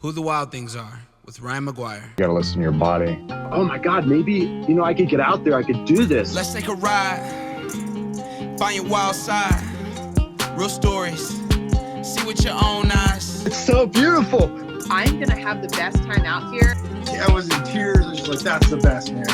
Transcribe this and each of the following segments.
Who the Wild Things Are with Ryan McGuire. You gotta listen to your body. Oh my God, maybe, I could get out there, I could do this. Let's take a ride, find your wild side, real stories, see with your own eyes. It's so beautiful. I'm gonna have the best time out here. I was in tears. I was like, that's the best, man.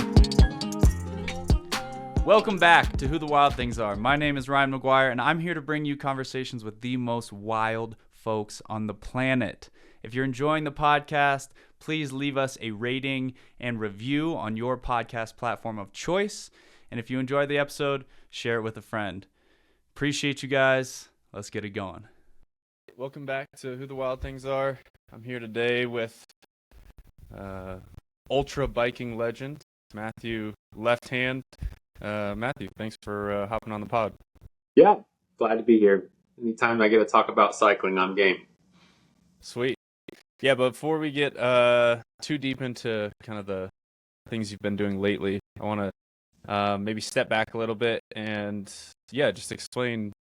Welcome back to Who the Wild Things Are. My name is Ryan McGuire, and I'm here to bring you conversations with the most wild folks on the planet. If you're enjoying the podcast, please leave us a rating and review on your podcast platform of choice. And if you enjoyed the episode, share it with a friend. Appreciate you guys. Let's get it going. Welcome back to Who the Wild Things Are. I'm here today with ultra biking legend, Matthew Lefthand. Matthew, thanks for hopping on the pod. Yeah, glad to be here. Anytime I get to talk about cycling, I'm game. Sweet. Yeah, but before we get too deep into kind of the things you've been doing lately, I want to maybe step back a little bit and, just explain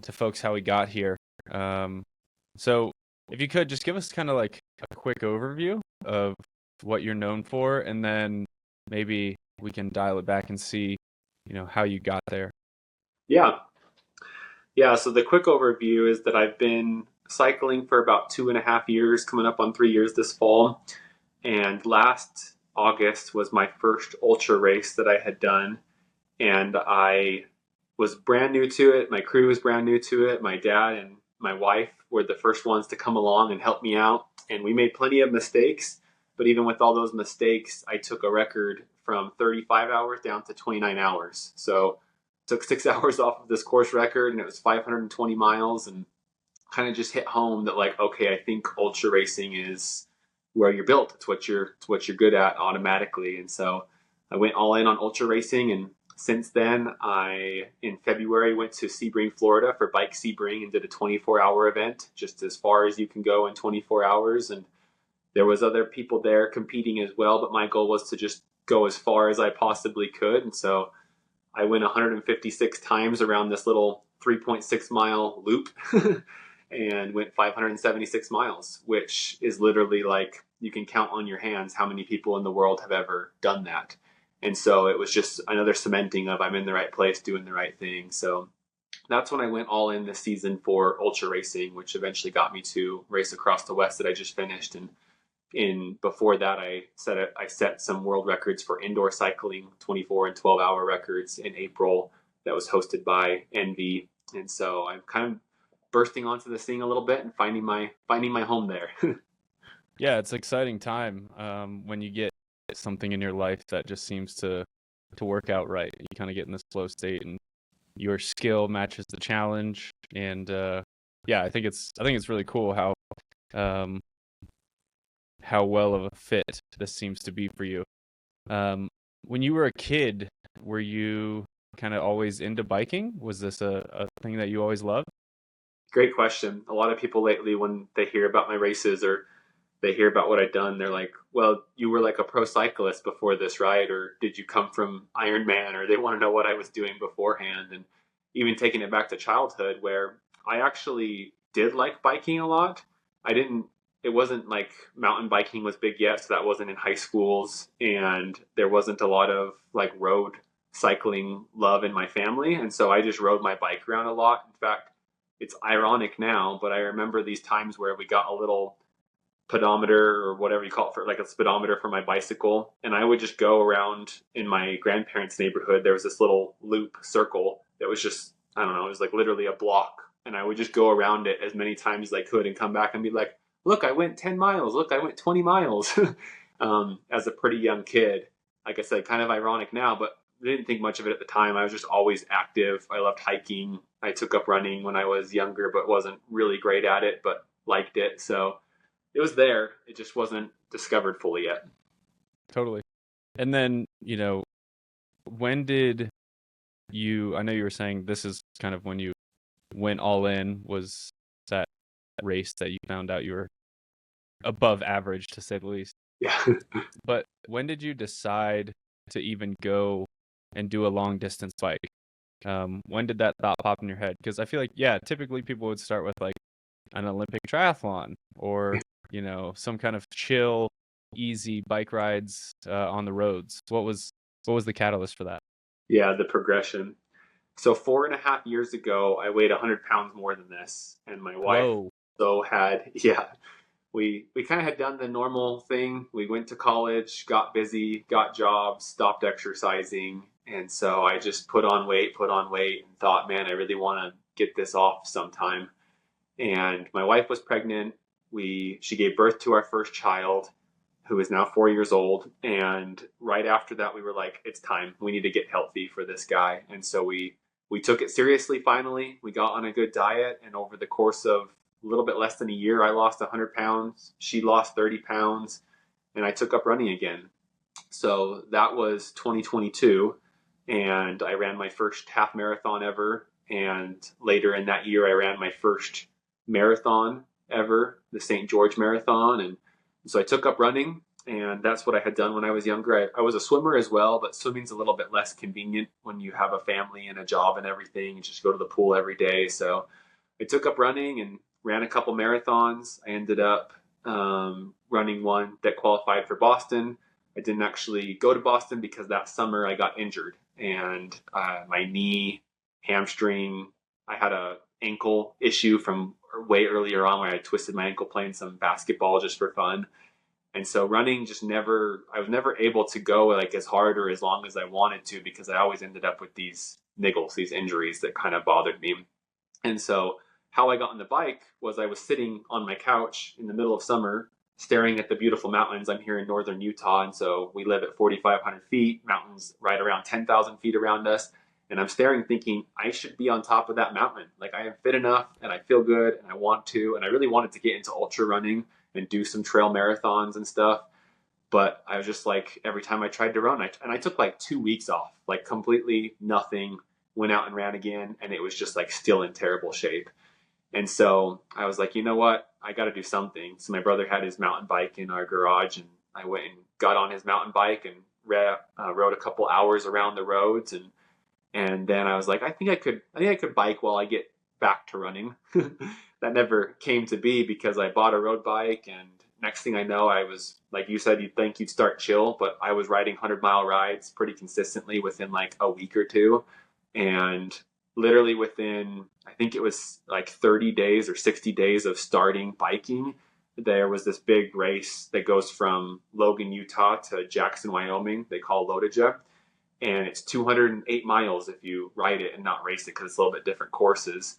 to folks how we got here. So if you could, just give us kind of like a quick overview of what you're known for, and then maybe we can dial it back and see, how you got there. Yeah, so the quick overview is that I've been cycling for about 2.5 years, coming up on 3 years this fall. And last August was my first ultra race that I had done. And I was brand new to it. My crew was brand new to it. My dad and my wife were the first ones to come along and help me out. And we made plenty of mistakes. But even with all those mistakes, I took a record from 35 hours down to 29 hours. So took 6 hours off of this course record, and it was 520 miles, and kind of just hit home that okay, I think ultra racing is where you're built. It's what you're good at automatically. And so I went all in on ultra racing. And since then, I, in February, went to Sebring, Florida for Bike Sebring and did a 24-hour event, just as far as you can go in 24 hours. And there was other people there competing as well, but my goal was to just go as far as I possibly could. And so I went 156 times around this little 3.6 mile loop and went 576 miles, which is literally you can count on your hands how many people in the world have ever done that. And so it was just another cementing of I'm in the right place, doing the right thing. So that's when I went all in this season for ultra racing, which eventually got me to Race Across the West that I just finished. And before that, I set some world records for indoor cycling, 24 and 12-hour records in April that was hosted by Envy. And so I'm kind of bursting onto the scene a little bit and finding my home there. Yeah, it's an exciting time when you get something in your life that just seems to work out right. You kind of get in this flow state, and your skill matches the challenge. And I think it's really cool how well of a fit this seems to be for you. When you were a kid, were you kind of always into biking? Was this a thing that you always loved? Great question. A lot of people lately, when they hear about my races or they hear about what I've done, they're like, well, you were like a pro cyclist before this, right? Or did you come from Ironman? Or they want to know what I was doing beforehand. And even taking it back to childhood, where I actually did like biking a lot. It wasn't like mountain biking was big yet, so that wasn't in high schools, and there wasn't a lot of road cycling love in my family. And so I just rode my bike around a lot. In fact, it's ironic now, but I remember these times where we got a little pedometer or whatever you call it, for a speedometer for my bicycle. And I would just go around in my grandparents' neighborhood. There was this little loop circle that was just, I don't know, it was literally a block. And I would just go around it as many times as I could and come back and be like, look, I went 10 miles. Look, I went 20 miles as a pretty young kid. Like I said, kind of ironic now, but I didn't think much of it at the time. I was just always active. I loved hiking. I took up running when I was younger, but wasn't really great at it, but liked it. So it was there. It just wasn't discovered fully yet. Totally. And then, when did I know you were saying this is kind of when you went all in, was that race that you found out you were above average, to say the least. Yeah. But when did you decide to even go and do a long distance bike? When did that thought pop in your head? Because I feel like, typically people would start with an Olympic triathlon or some kind of chill, easy bike rides on the roads. What was the catalyst for that? Yeah, the progression. So 4.5 years ago, I weighed 100 pounds more than this, and my wife Whoa. had we kind of had done the normal thing. We went to college, got busy, got jobs, stopped exercising, and so I just put on weight, and thought, man, I really want to get this off sometime. And my wife was pregnant. She gave birth to our first child, who is now 4 years old. And right after that, we were like, it's time. We need to get healthy for this guy. And so we took it seriously. Finally, we got on a good diet, and over the course of a little bit less than a year, I lost 100 pounds. She lost 30 pounds, and I took up running again. So that was 2022, and I ran my first half marathon ever. And later in that year, I ran my first marathon ever, the St. George Marathon. And so I took up running, and that's what I had done when I was younger. I was a swimmer as well, but swimming's a little bit less convenient when you have a family and a job and everything. You just go to the pool every day. So I took up running and ran a couple marathons. I ended up running one that qualified for Boston. I didn't actually go to Boston because that summer I got injured, and my knee, hamstring, I had a ankle issue from way earlier on where I twisted my ankle playing some basketball just for fun. And so running I was never able to go like as hard or as long as I wanted to, because I always ended up with these niggles, these injuries that kind of bothered me. And so how I got on the bike was I was sitting on my couch in the middle of summer, staring at the beautiful mountains. I'm here in northern Utah, and so we live at 4,500 feet, mountains right around 10,000 feet around us. And I'm staring thinking, I should be on top of that mountain. Like, I am fit enough and I feel good and I want to. And I really wanted to get into ultra running and do some trail marathons and stuff. But I was just like, every time I tried to run, I took like 2 weeks off, like completely nothing, went out and ran again. And it was just like still in terrible shape. And so I was like, you know what? I got to do something. So my brother had his mountain bike in our garage, and I went and got on his mountain bike and rode a couple hours around the roads. And then I was like, I think I could bike while I get back to running. That never came to be, because I bought a road bike, and next thing I know, I was, like you said, you'd think you'd start chill, but I was riding 100-mile rides pretty consistently within like a week or two. And literally within, I think it was like 30 days or 60 days of starting biking, there was this big race that goes from Logan, Utah to Jackson, Wyoming. They call Lodija. And it's 208 miles if you ride it and not race it, because it's a little bit different courses.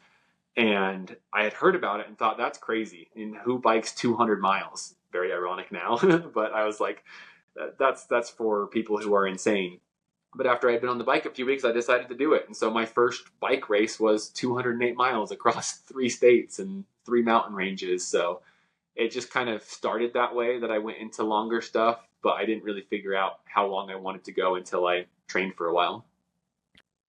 And I had heard about it and thought, that's crazy. And who bikes 200 miles? Very ironic now. But I was like, that's for people who are insane. But after I'd been on the bike a few weeks, I decided to do it. And so my first bike race was 208 miles across 3 states and 3 mountain ranges. So it just kind of started that way, that I went into longer stuff, but I didn't really figure out how long I wanted to go until I trained for a while.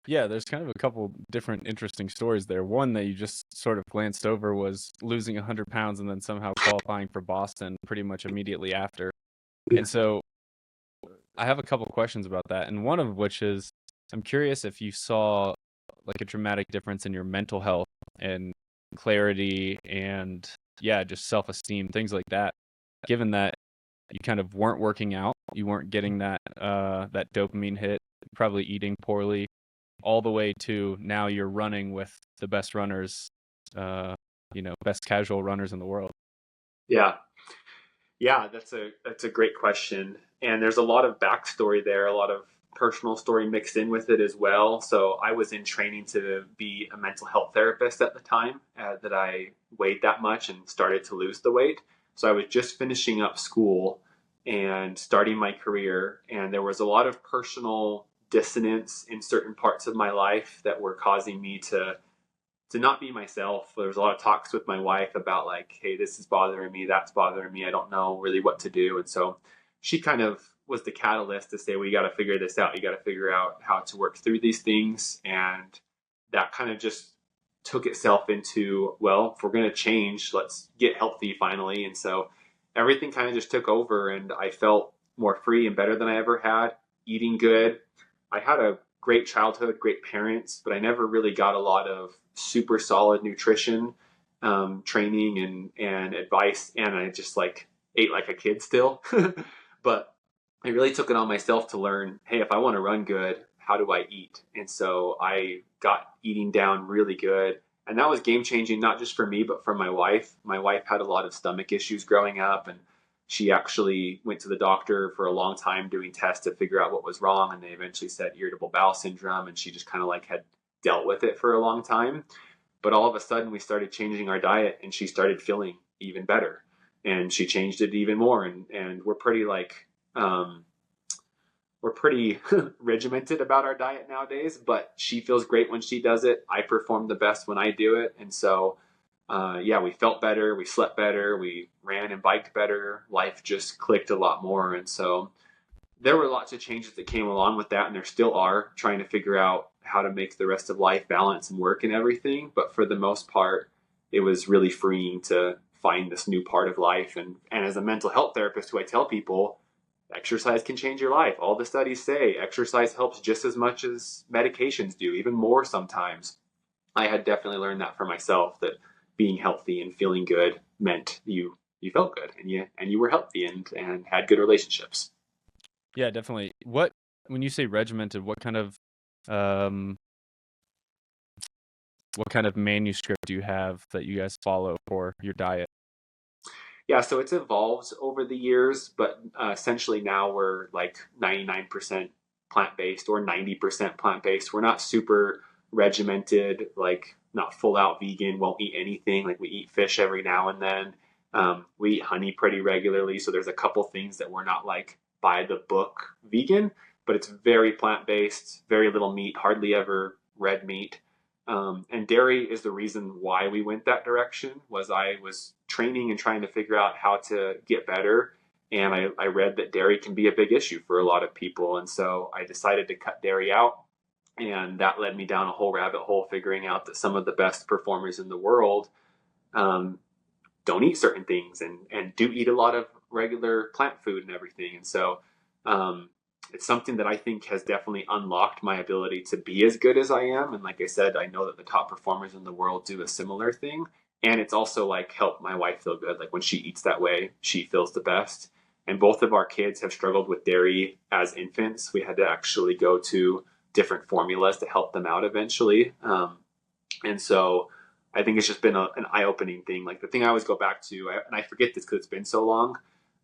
Yeah, there's kind of a couple different interesting stories there. One that you just sort of glanced over was losing 100 pounds and then somehow qualifying for Boston pretty much immediately after. Yeah. And so I have a couple questions about that. And one of which is, I'm curious if you saw like a dramatic difference in your mental health and clarity and just self-esteem, things like that, given that you kind of weren't working out, you weren't getting that that dopamine hit, probably eating poorly, all the way to now you're running with the best runners, best casual runners in the world. Yeah, that's a great question. And there's a lot of backstory there, a lot of personal story mixed in with it as well. So I was in training to be a mental health therapist at the time that I weighed that much and started to lose the weight. So I was just finishing up school and starting my career, and there was a lot of personal dissonance in certain parts of my life that were causing me to not be myself. There was a lot of talks with my wife about like, hey, this is bothering me, that's bothering me, I don't know really what to do. And so she kind of was the catalyst to say, well, you got to figure this out. You got to figure out how to work through these things. And that kind of just took itself into, well, if we're going to change, let's get healthy finally. And so everything kind of just took over, and I felt more free and better than I ever had, eating good. I had a great childhood, great parents, but I never really got a lot of super solid nutrition. training and advice, and I just like ate like a kid still. But I really took it on myself to learn, hey, if I want to run good, how do I eat? And so I got eating down really good. And that was game changing, not just for me, but for my wife. My wife had a lot of stomach issues growing up, and she actually went to the doctor for a long time doing tests to figure out what was wrong. And they eventually said irritable bowel syndrome. And she just kind of like had dealt with it for a long time. But all of a sudden, we started changing our diet, and she started feeling even better. And she changed it even more. And we're pretty we're pretty regimented about our diet nowadays, but she feels great when she does it. I perform the best when I do it. And so, yeah, we felt better. We slept better. We ran and biked better. Life just clicked a lot more. And so there were lots of changes that came along with that. And there still are, trying to figure out how to make the rest of life balance and work and everything. But for the most part, it was really freeing to find this new part of life. And as a mental health therapist who I tell people, exercise can change your life. All the studies say exercise helps just as much as medications do, even more sometimes. I had definitely learned that for myself, that being healthy and feeling good meant you felt good and you were healthy and had good relationships. Yeah, definitely. When you say regimented, um what kind of manuscript do you have that you guys follow for your diet? Yeah, so it's evolved over the years, but essentially now we're like 99% plant-based or 90% plant-based. We're not super regimented, like not full out vegan, won't eat anything. Like we eat fish every now and then. We eat honey pretty regularly. So there's a couple things that we're not like by the book vegan, but it's very plant-based, very little meat, hardly ever red meat. And dairy is the reason why we went that direction. Was I was training and trying to figure out how to get better, and I read that dairy can be a big issue for a lot of people, and so I decided to cut dairy out, and that led me down a whole rabbit hole, figuring out that some of the best performers in the world um, don't eat certain things and do eat a lot of regular plant food and everything, and so um, it's something that I think has definitely unlocked my ability to be as good as I am. And like I said, I know that the top performers in the world do a similar thing. And it's also like helped my wife feel good. Like when she eats that way, she feels the best. And both of our kids have struggled with dairy as infants. We had to actually go to different formulas to help them out eventually. And so I think it's just been an eye-opening thing. Like the thing I always go back to, and I forget this because it's been so long,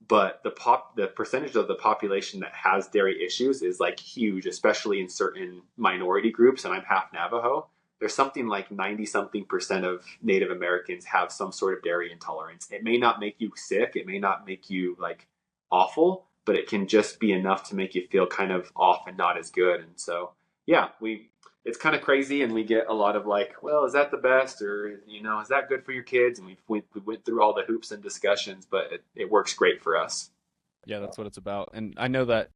but the percentage of the population that has dairy issues is like huge, especially in certain minority groups. And I'm half Navajo. There's something like 90 something percent of Native Americans have some sort of dairy intolerance. It may not make you sick, it may not make you like awful, but it can just be enough to make you feel kind of off and not as good. And so yeah, it's kind of crazy, and we get a lot of like, well, is that the best, or is that good for your kids? And we went through all the hoops and discussions, but it works great for us. Yeah, that's what it's about. And I know that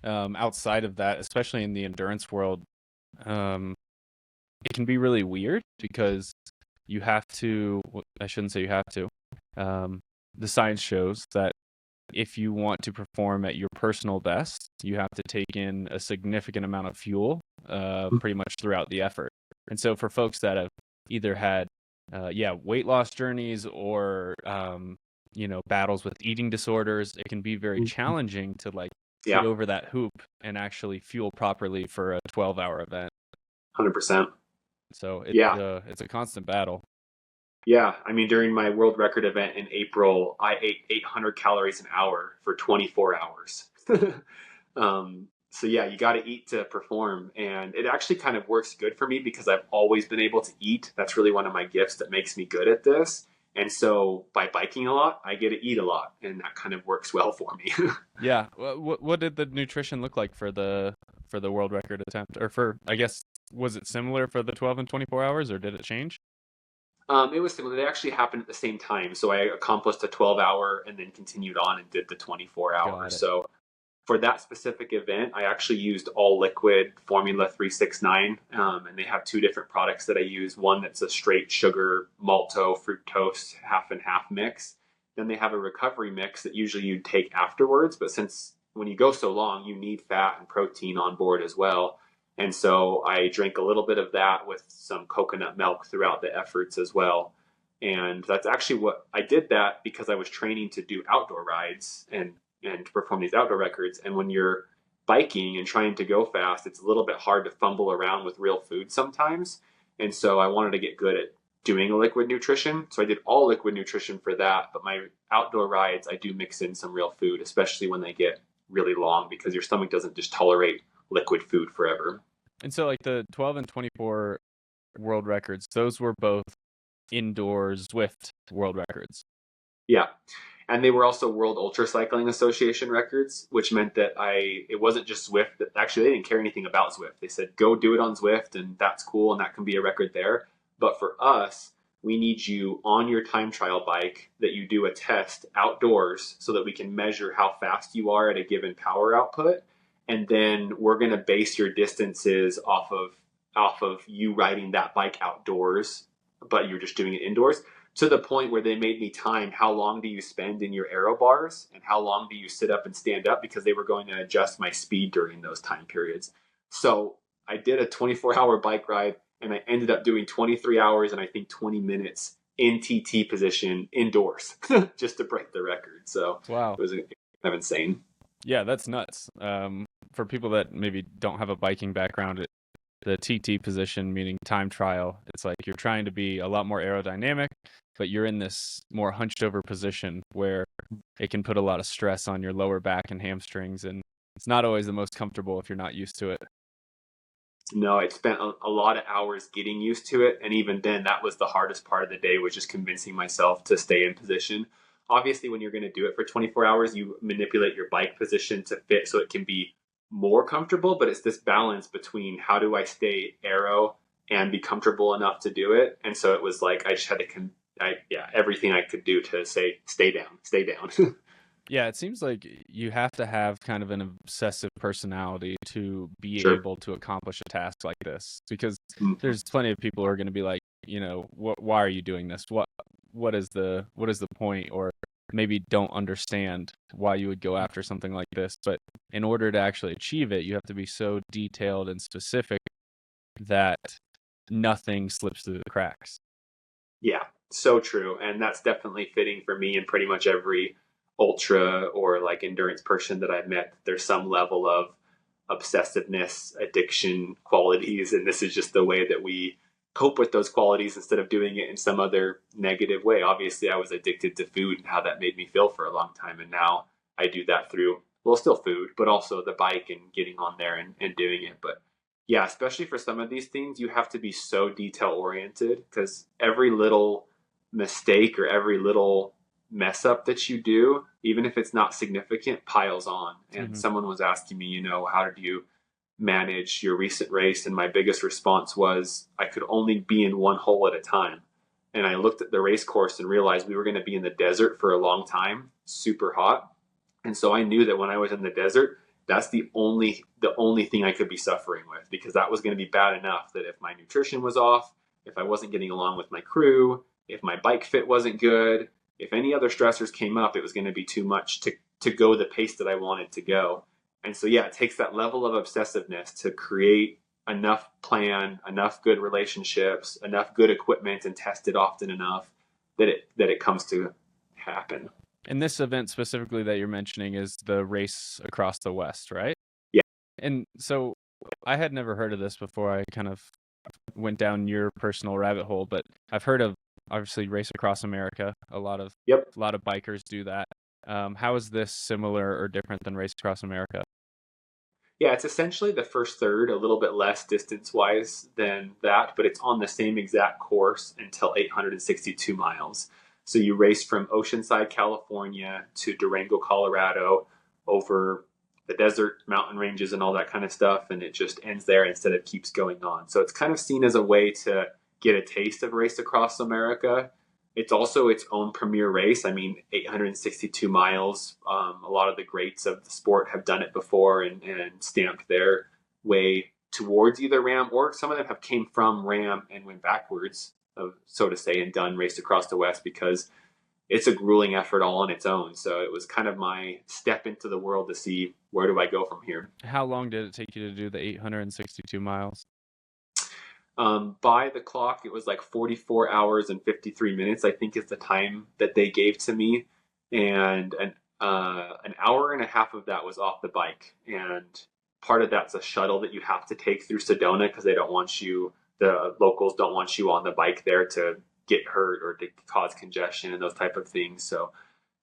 outside of that, especially in the endurance world, it can be really weird because you have to, I shouldn't say you have to, the science shows that if you want to perform at your personal best, you have to take in a significant amount of fuel pretty much throughout the effort. And so for folks that have either had, weight loss journeys or, battles with eating disorders, it can be very challenging to get over that hoop and actually fuel properly for a 12-hour event. 100%. So it's a constant battle. Yeah, I mean, during my world record event in April, I ate 800 calories an hour for 24 hours. So yeah, you got to eat to perform, and it actually kind of works good for me because I've always been able to eat. That's really one of my gifts that makes me good at this. And so by biking a lot, I get to eat a lot, and that kind of works well for me. Yeah. What did the nutrition look like for the world record attempt, or I guess, was it similar for the 12 and 24 hours, or did it change? It was similar. They actually happened at the same time. So I accomplished a 12-hour and then continued on and did the 24-hour. So for that specific event, I actually used all liquid Formula 369. And they have two different products that I use. One that's a straight sugar, malto, fructose, half and half mix. Then they have a recovery mix that usually you'd take afterwards. But since when you go so long, you need fat and protein on board as well. And so I drank a little bit of that with some coconut milk throughout the efforts as well. And that's actually what I did that because I was training to do outdoor rides and to perform these outdoor records. And when you're biking and trying to go fast, it's a little bit hard to fumble around with real food sometimes. And so I wanted to get good at doing a liquid nutrition. So I did all liquid nutrition for that. But my outdoor rides, I do mix in some real food, especially when they get really long, because your stomach doesn't just tolerate liquid food forever. And so like the 12 and 24 world records, those were both indoor Zwift world records. Yeah. And they were also World Ultra Cycling Association records, which meant that it wasn't just Zwift. Actually, they didn't care anything about Zwift. They said, go do it on Zwift, and that's cool, and that can be a record there. But for us, we need you on your time trial bike that you do a test outdoors so that we can measure how fast you are at a given power output. And then we're going to base your distances off of you riding that bike outdoors, but you're just doing it indoors, to the point where they made me time how long do you spend in your aero bars and how long do you sit up and stand up, because they were going to adjust my speed during those time periods. So I did a 24-hour bike ride, and I ended up doing 23 hours and I think 20 minutes in TT position indoors just to break the record. So wow, it was kind of insane. Yeah, that's nuts. For people that maybe don't have a biking background, the TT position, meaning time trial, it's like you're trying to be a lot more aerodynamic, but you're in this more hunched over position where it can put a lot of stress on your lower back and hamstrings, and it's not always the most comfortable if you're not used to it. No, I spent a lot of hours getting used to it. And even then, that was the hardest part of the day, was just convincing myself to stay in position. Obviously, when you're going to do it for 24 hours, you manipulate your bike position to fit so it can be more comfortable. But it's this balance between how do I stay aero and be comfortable enough to do it. And so it was like I just had to, everything I could do to say, stay down, stay down. Yeah, it seems like you have to have kind of an obsessive personality to be Sure. able to accomplish a task like this, because Mhm. there's plenty of people who are going to be like, why are you doing this? What is the point? Or maybe don't understand why you would go after something like this. But in order to actually achieve it, you have to be so detailed and specific that nothing slips through the cracks. Yeah, so true. And that's definitely fitting for me and pretty much every ultra or like endurance person that I've met. There's some level of obsessiveness, addiction qualities, and this is just the way that we cope with those qualities instead of doing it in some other negative way. Obviously, I was addicted to food and how that made me feel for a long time, and now I do that through, well, still food, but also the bike and getting on there and doing it. But yeah, especially for some of these things, you have to be so detail oriented, because every little mistake or every little mess up that you do, even if it's not significant, piles on. And someone was asking me, how did you manage your recent race? And my biggest response was I could only be in one hole at a time. And I looked at the race course and realized we were going to be in the desert for a long time, super hot. And so I knew that when I was in the desert, that's the only thing I could be suffering with, because that was going to be bad enough that if my nutrition was off, if I wasn't getting along with my crew, if my bike fit wasn't good, if any other stressors came up, it was going to be too much to go the pace that I wanted to go. And so, yeah, it takes that level of obsessiveness to create enough plan, enough good relationships, enough good equipment, and test it often enough that it comes to happen. And this event specifically that you're mentioning is the race across the West, right? Yeah. And so I had never heard of this before I kind of went down your personal rabbit hole, but I've heard of, obviously, Race Across America. A lot of bikers do that. How is this similar or different than Race Across America? Yeah, it's essentially the first third, a little bit less distance-wise than that, but it's on the same exact course until 862 miles. So you race from Oceanside, California to Durango, Colorado, over the desert, mountain ranges, and all that kind of stuff, and it just ends there instead of keeps going on. So it's kind of seen as a way to get a taste of Race Across America. It's also its own premier race. I mean, 862 miles. A lot of the greats of the sport have done it before and stamped their way towards either RAM, or some of them have came from RAM and went backwards, so to say, and done Race Across the West, because it's a grueling effort all on its own. So it was kind of my step into the world to see, where do I go from here? How long did it take you to do the 862 miles? By the clock, it was like 44 hours and 53 minutes, I think is the time that they gave to me. And an hour and a half of that was off the bike. And part of that's a shuttle that you have to take through Sedona because they don't want you, the locals don't want you on the bike there to get hurt or to cause congestion and those type of things. So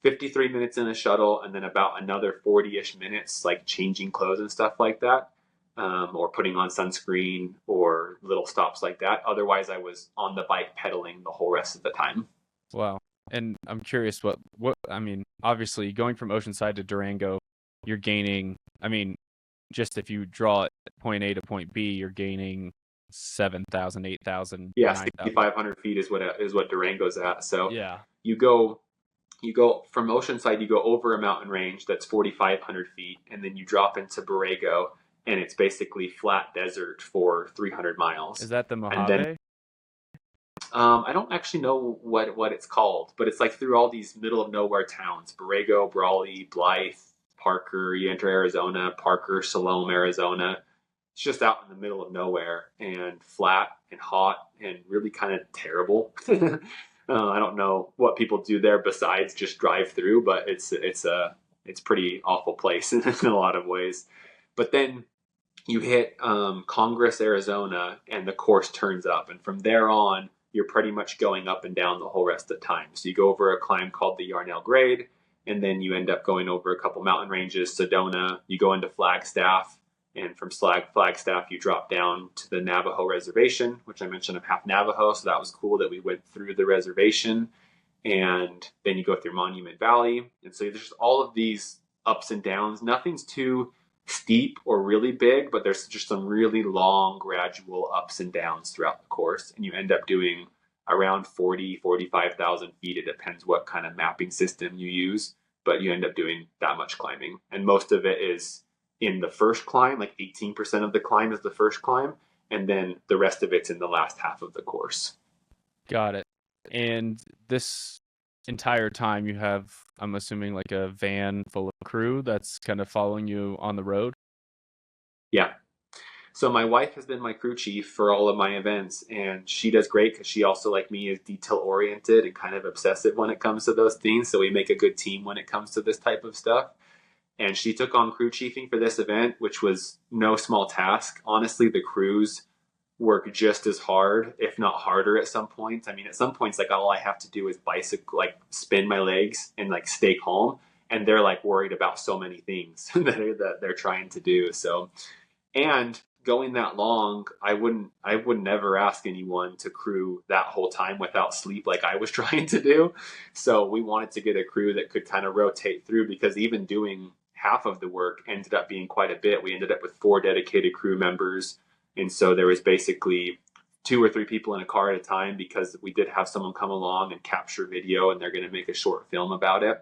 53 minutes in a shuttle and then about another 40-ish minutes like changing clothes and stuff like that, or putting on sunscreen or little stops like that. Otherwise, I was on the bike pedaling the whole rest of the time. Wow. And I'm curious what I mean, obviously going from Oceanside to Durango, you're gaining, I mean, just if you draw it point A to point B, you're gaining 7,000, 8,000, Yeah, 9,000. 6,500 feet is what Durango's at. So Yeah. you go from Oceanside, you go over a mountain range that's 4,500 feet, and then you drop into Borrego, and it's basically flat desert for 300 miles. Is that the And Mojave? then I don't actually know what it's called, but it's like through all these middle of nowhere towns: Borrego, Brawley, Blythe, Parker. You enter Arizona, Parker, Salome, Arizona. It's just out in the middle of nowhere and flat and hot and really kind of terrible. I don't know what people do there besides just drive through, but it's pretty awful place in a lot of ways. But then you hit Congress, Arizona, and the course turns up, and from there on, you're pretty much going up and down the whole rest of the time. So you go over a climb called the Yarnell Grade, and then you end up going over a couple mountain ranges, Sedona. You go into Flagstaff, and from Flagstaff, you drop down to the Navajo reservation, which I mentioned I'm half Navajo, so that was cool that we went through the reservation. And then you go through Monument Valley. And so there's just all of these ups and downs. Nothing's too steep or really big, but there's just some really long, gradual ups and downs throughout the course. And you end up doing around 45,000 feet. It depends what kind of mapping system you use, but you end up doing that much climbing. And most of it is in the first climb, like 18% of the climb is the first climb, and then the rest of it's in the last half of the course. Got it. And this entire time you have, I'm assuming, like a van full of crew that's kind of following you on the road? Yeah. So my wife has been my crew chief for all of my events, and she does great because she also, like me, is detail oriented and kind of obsessive when it comes to those things. So we make a good team when it comes to this type of stuff. And she took on crew chiefing for this event, which was no small task. Honestly, the crews work just as hard, if not harder at some points. I mean, at some points, like all I have to do is bicycle, like spin my legs and like stay calm. And they're like worried about so many things that they're trying to do. So, and going that long, I would never ask anyone to crew that whole time without sleep like I was trying to do. So we wanted to get a crew that could kind of rotate through, because even doing half of the work ended up being quite a bit. We ended up with 4 dedicated crew members. And so there was basically 2 or 3 people in a car at a time, because we did have someone come along and capture video, and they're going to make a short film about it.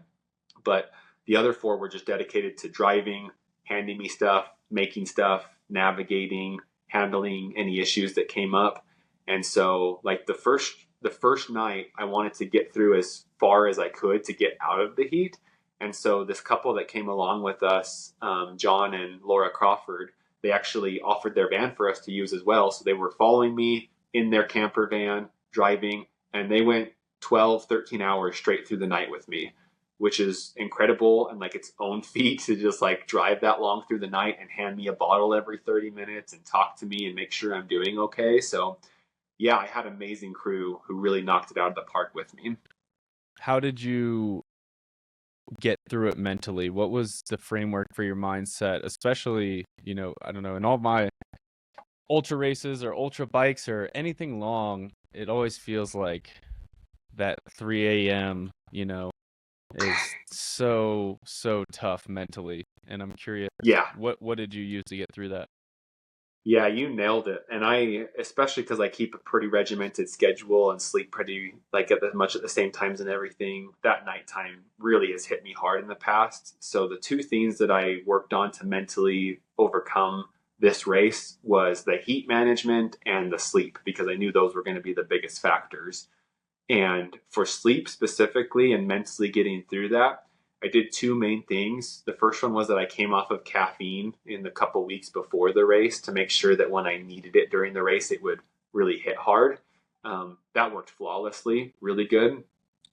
But the other 4 were just dedicated to driving, handing me stuff, making stuff, navigating, handling any issues that came up. And so like the first night, I wanted to get through as far as I could to get out of the heat. And so this couple that came along with us, John and Laura Crawford, they actually offered their van for us to use as well. So they were following me in their camper van, driving, and they went 12, 13 hours straight through the night with me, which is incredible, and like its own feat to just like drive that long through the night and hand me a bottle every 30 minutes and talk to me and make sure I'm doing okay. So yeah, I had an amazing crew who really knocked it out of the park with me. How did you get through it mentally? What was the framework for your mindset, especially, I don't know, in all my ultra races or ultra bikes or anything long, it always feels like that 3 a.m., is so tough mentally. And I'm curious, what did you use to get through that? Yeah, you nailed it. And I, especially because I keep a pretty regimented schedule and sleep pretty like at the same times and everything, that nighttime really has hit me hard in the past. So the 2 things that I worked on to mentally overcome this race was the heat management and the sleep, because I knew those were going to be the biggest factors. And for sleep specifically and mentally getting through that, I did 2 main things. The first one was that I came off of caffeine in the couple weeks before the race to make sure that when I needed it during the race, it would really hit hard. That worked flawlessly, really good.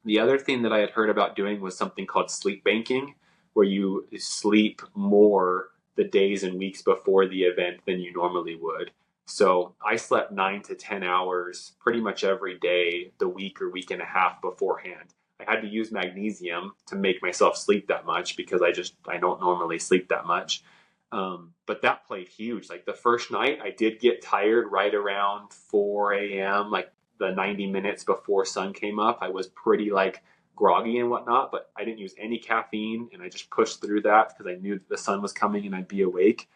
The other thing that I had heard about doing was something called sleep banking, where you sleep more the days and weeks before the event than you normally would. So I slept 9 to 10 hours pretty much every day, the week or week and a half beforehand. I had to use magnesium to make myself sleep that much because I don't normally sleep that much. But that played huge. Like the first night, I did get tired right around 4 a.m., like the 90 minutes before sun came up. I was pretty like groggy and whatnot, but I didn't use any caffeine and I just pushed through that because I knew that the sun was coming and I'd be awake.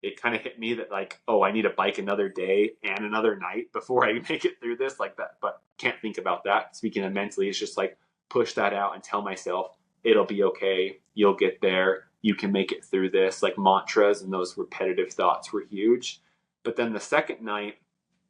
It kind of hit me that like, oh, I need to bike another day and another night before I make it through this like that, but can't think about that. Speaking of mentally, it's just like push that out and tell myself it'll be okay. You'll get there. You can make it through this. Like mantras and those repetitive thoughts were huge. But then the second night,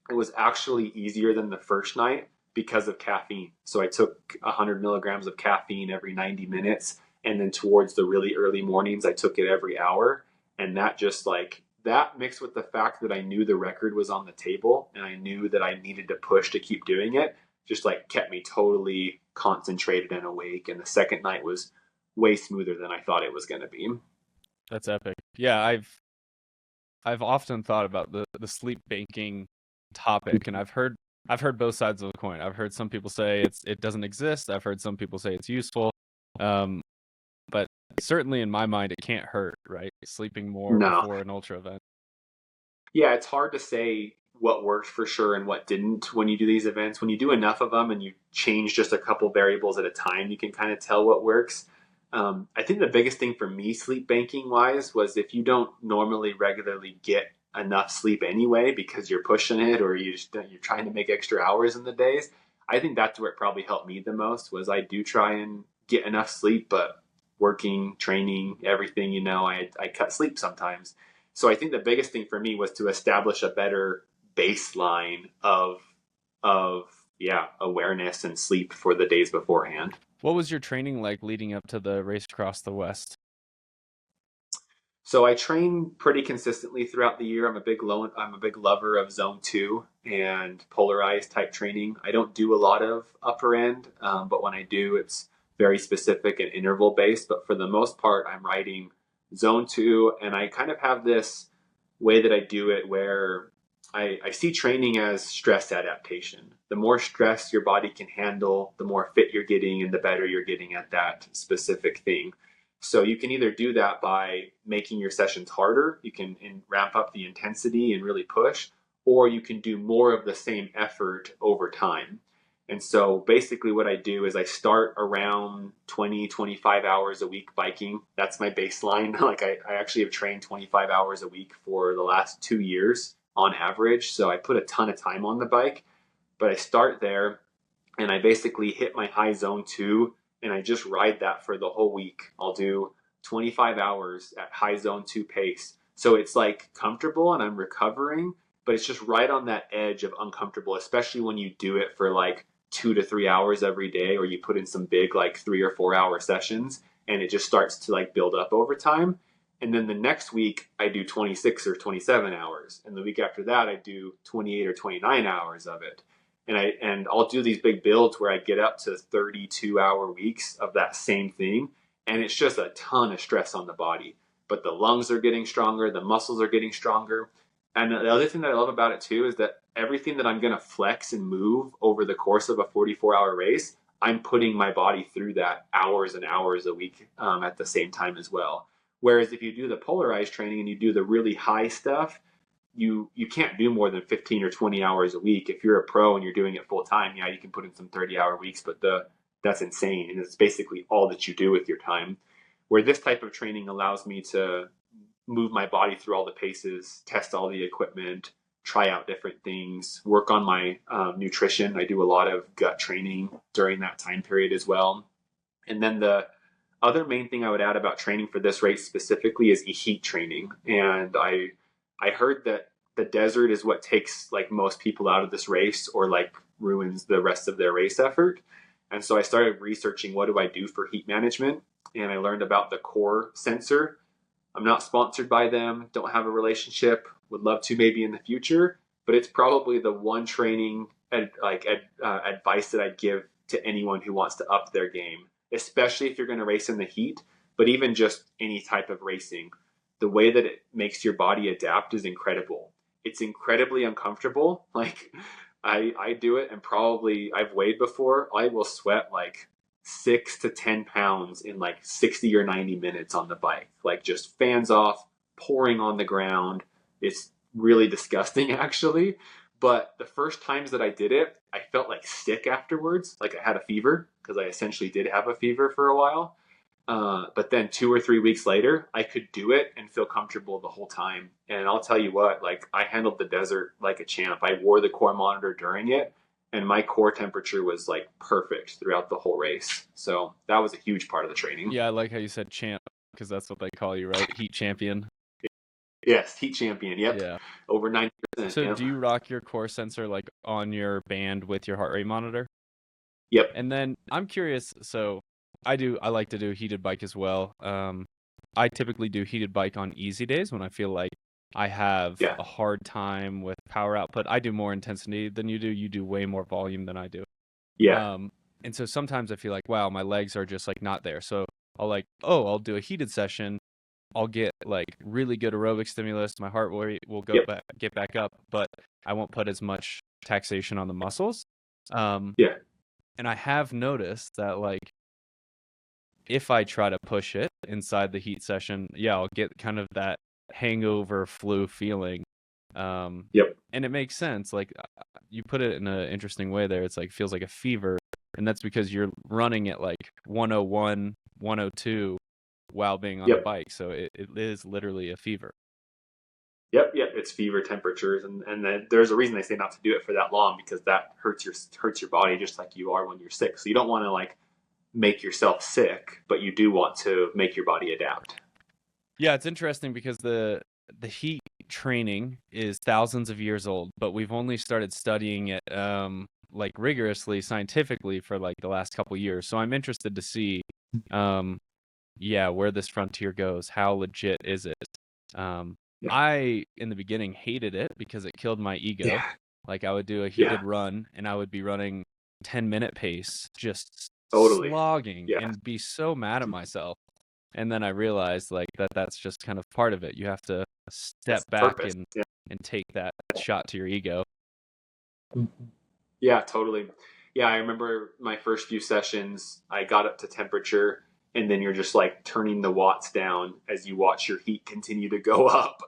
it was actually easier than the first night because of caffeine. So I took 100 milligrams of caffeine every 90 minutes. And then towards the really early mornings, I took it every hour. And that just like, that mixed with the fact that I knew the record was on the table and I knew that I needed to push to keep doing it, just like kept me totally concentrated and awake. And the second night was way smoother than I thought it was going to be. That's epic. Yeah, I've often thought about the sleep banking topic, and I've heard both sides of the coin. I've heard some people say it doesn't exist. I've heard some people say it's useful. But certainly in my mind, it can't hurt, right? Sleeping more No. before an ultra event. Yeah, it's hard to say what worked for sure and what didn't when you do these events. When you do enough of them and you change just a couple variables at a time, you can kind of tell what works. I think the biggest thing for me, sleep banking wise, was if you don't normally regularly get enough sleep anyway because you're pushing it or you're trying to make extra hours in the days. I think that's where it probably helped me the most was I do try and get enough sleep, but working, training, everything, I cut sleep sometimes. So I think the biggest thing for me was to establish a better baseline of awareness and sleep for the days beforehand. What was your training like leading up to the race across the West? So I train pretty consistently throughout the year. I'm a big lover of zone 2 and polarized type training. I don't do a lot of upper end, but when I do, it's very specific and interval based. But for the most part, I'm riding zone 2, and I kind of have this way that I do it where I see training as stress adaptation. The more stress your body can handle, the more fit you're getting and the better you're getting at that specific thing. So you can either do that by making your sessions harder, you can ramp up the intensity and really push, or you can do more of the same effort over time. And so basically what I do is I start around 20, 25 hours a week biking. That's my baseline. Like I actually have trained 25 hours a week for the last 2 years on average. So I put a ton of time on the bike, but I start there and I basically hit my high zone 2 and I just ride that for the whole week. I'll do 25 hours at high zone 2 pace. So it's like comfortable and I'm recovering, but it's just right on that edge of uncomfortable, especially when you do it for like 2 to 3 hours every day, or you put in some big like 3 or 4 hour sessions and it just starts to like build up over time. And then the next week I do 26 or 27 hours. And the week after that, I do 28 or 29 hours of it. And I'll do these big builds where I get up to 32-hour weeks of that same thing. And it's just a ton of stress on the body. But the lungs are getting stronger, the muscles are getting stronger. And the other thing that I love about it too is that everything that I'm going to flex and move over the course of a 44-hour race, I'm putting my body through that hours and hours a week at the same time as well. Whereas if you do the polarized training and you do the really high stuff, you can't do more than 15 or 20 hours a week. If you're a pro and you're doing it full time, yeah, you can put in some 30-hour weeks, but that's insane. And it's basically all that you do with your time. Where this type of training allows me to move my body through all the paces, test all the equipment, try out different things, work on my nutrition. I do a lot of gut training during that time period as well. And then the other main thing I would add about training for this race specifically is heat training. And I heard that the desert is what takes like most people out of this race or like ruins the rest of their race effort. And so I started researching what do I do for heat management, and I learned about the core sensor. I'm not sponsored by them, don't have a relationship, would love to maybe in the future, but it's probably the one training advice that I'd give to anyone who wants to up their game, especially if you're going to race in the heat, but even just any type of racing. The way that it makes your body adapt is incredible. It's incredibly uncomfortable. Like I do it, and probably I've weighed before. I will sweat like 6 to 10 pounds in like 60 or 90 minutes on the bike, like just fans off, pouring on the ground. It's really disgusting actually. But the first times that I did it, I felt like sick afterwards. Like I had a fever, because I essentially did have a fever for a while. But then 2 or 3 weeks later, I could do it and feel comfortable the whole time. And I'll tell you what, like I handled the desert like a champ. I wore the core monitor during it, and my core temperature was like perfect throughout the whole race. So that was a huge part of the training. Yeah, I like how you said champ, because that's what they call you, right? Heat champion. Yes, heat champion. Yep. Yeah. Over 90%. So yep. do you rock your core sensor like on your band with your heart rate monitor? Yep. And then I'm curious, so I like to do heated bike as well. I typically do heated bike on easy days when I feel like I have a hard time with power output. I do more intensity than you do. You do way more volume than I do. Yeah. And so sometimes I feel like, wow, my legs are just like not there. So I'll do a heated session. I'll get like really good aerobic stimulus. My heart rate will get back up, but I won't put as much taxation on the muscles. And I have noticed that like if I try to push it inside the heat session, I'll get kind of that hangover flu feeling. And it makes sense. Like you put it in an interesting way there. It's like feels like a fever, and that's because you're running at like 101, 102 while being on the bike. So it is literally a fever. Yep. It's fever temperatures, and then there's a reason they say not to do it for that long, because that hurts your body just like you are when you're sick. So you don't want to like make yourself sick, but you do want to make your body adapt. Yeah, it's interesting because the heat training is thousands of years old, but we've only started studying it like rigorously scientifically for like the last couple years. So I'm interested to see where this frontier goes. How legit is it? I in the beginning hated it because it killed my ego. Like I would do a heated run and I would be running 10-minute pace, just slogging and be so mad at myself. And then I realized like that's just kind of part of it. You have to step back and take that shot to your ego. Yeah, totally. Yeah, I remember my first few sessions, I got up to temperature, and then you're just like turning the watts down as you watch your heat continue to go up.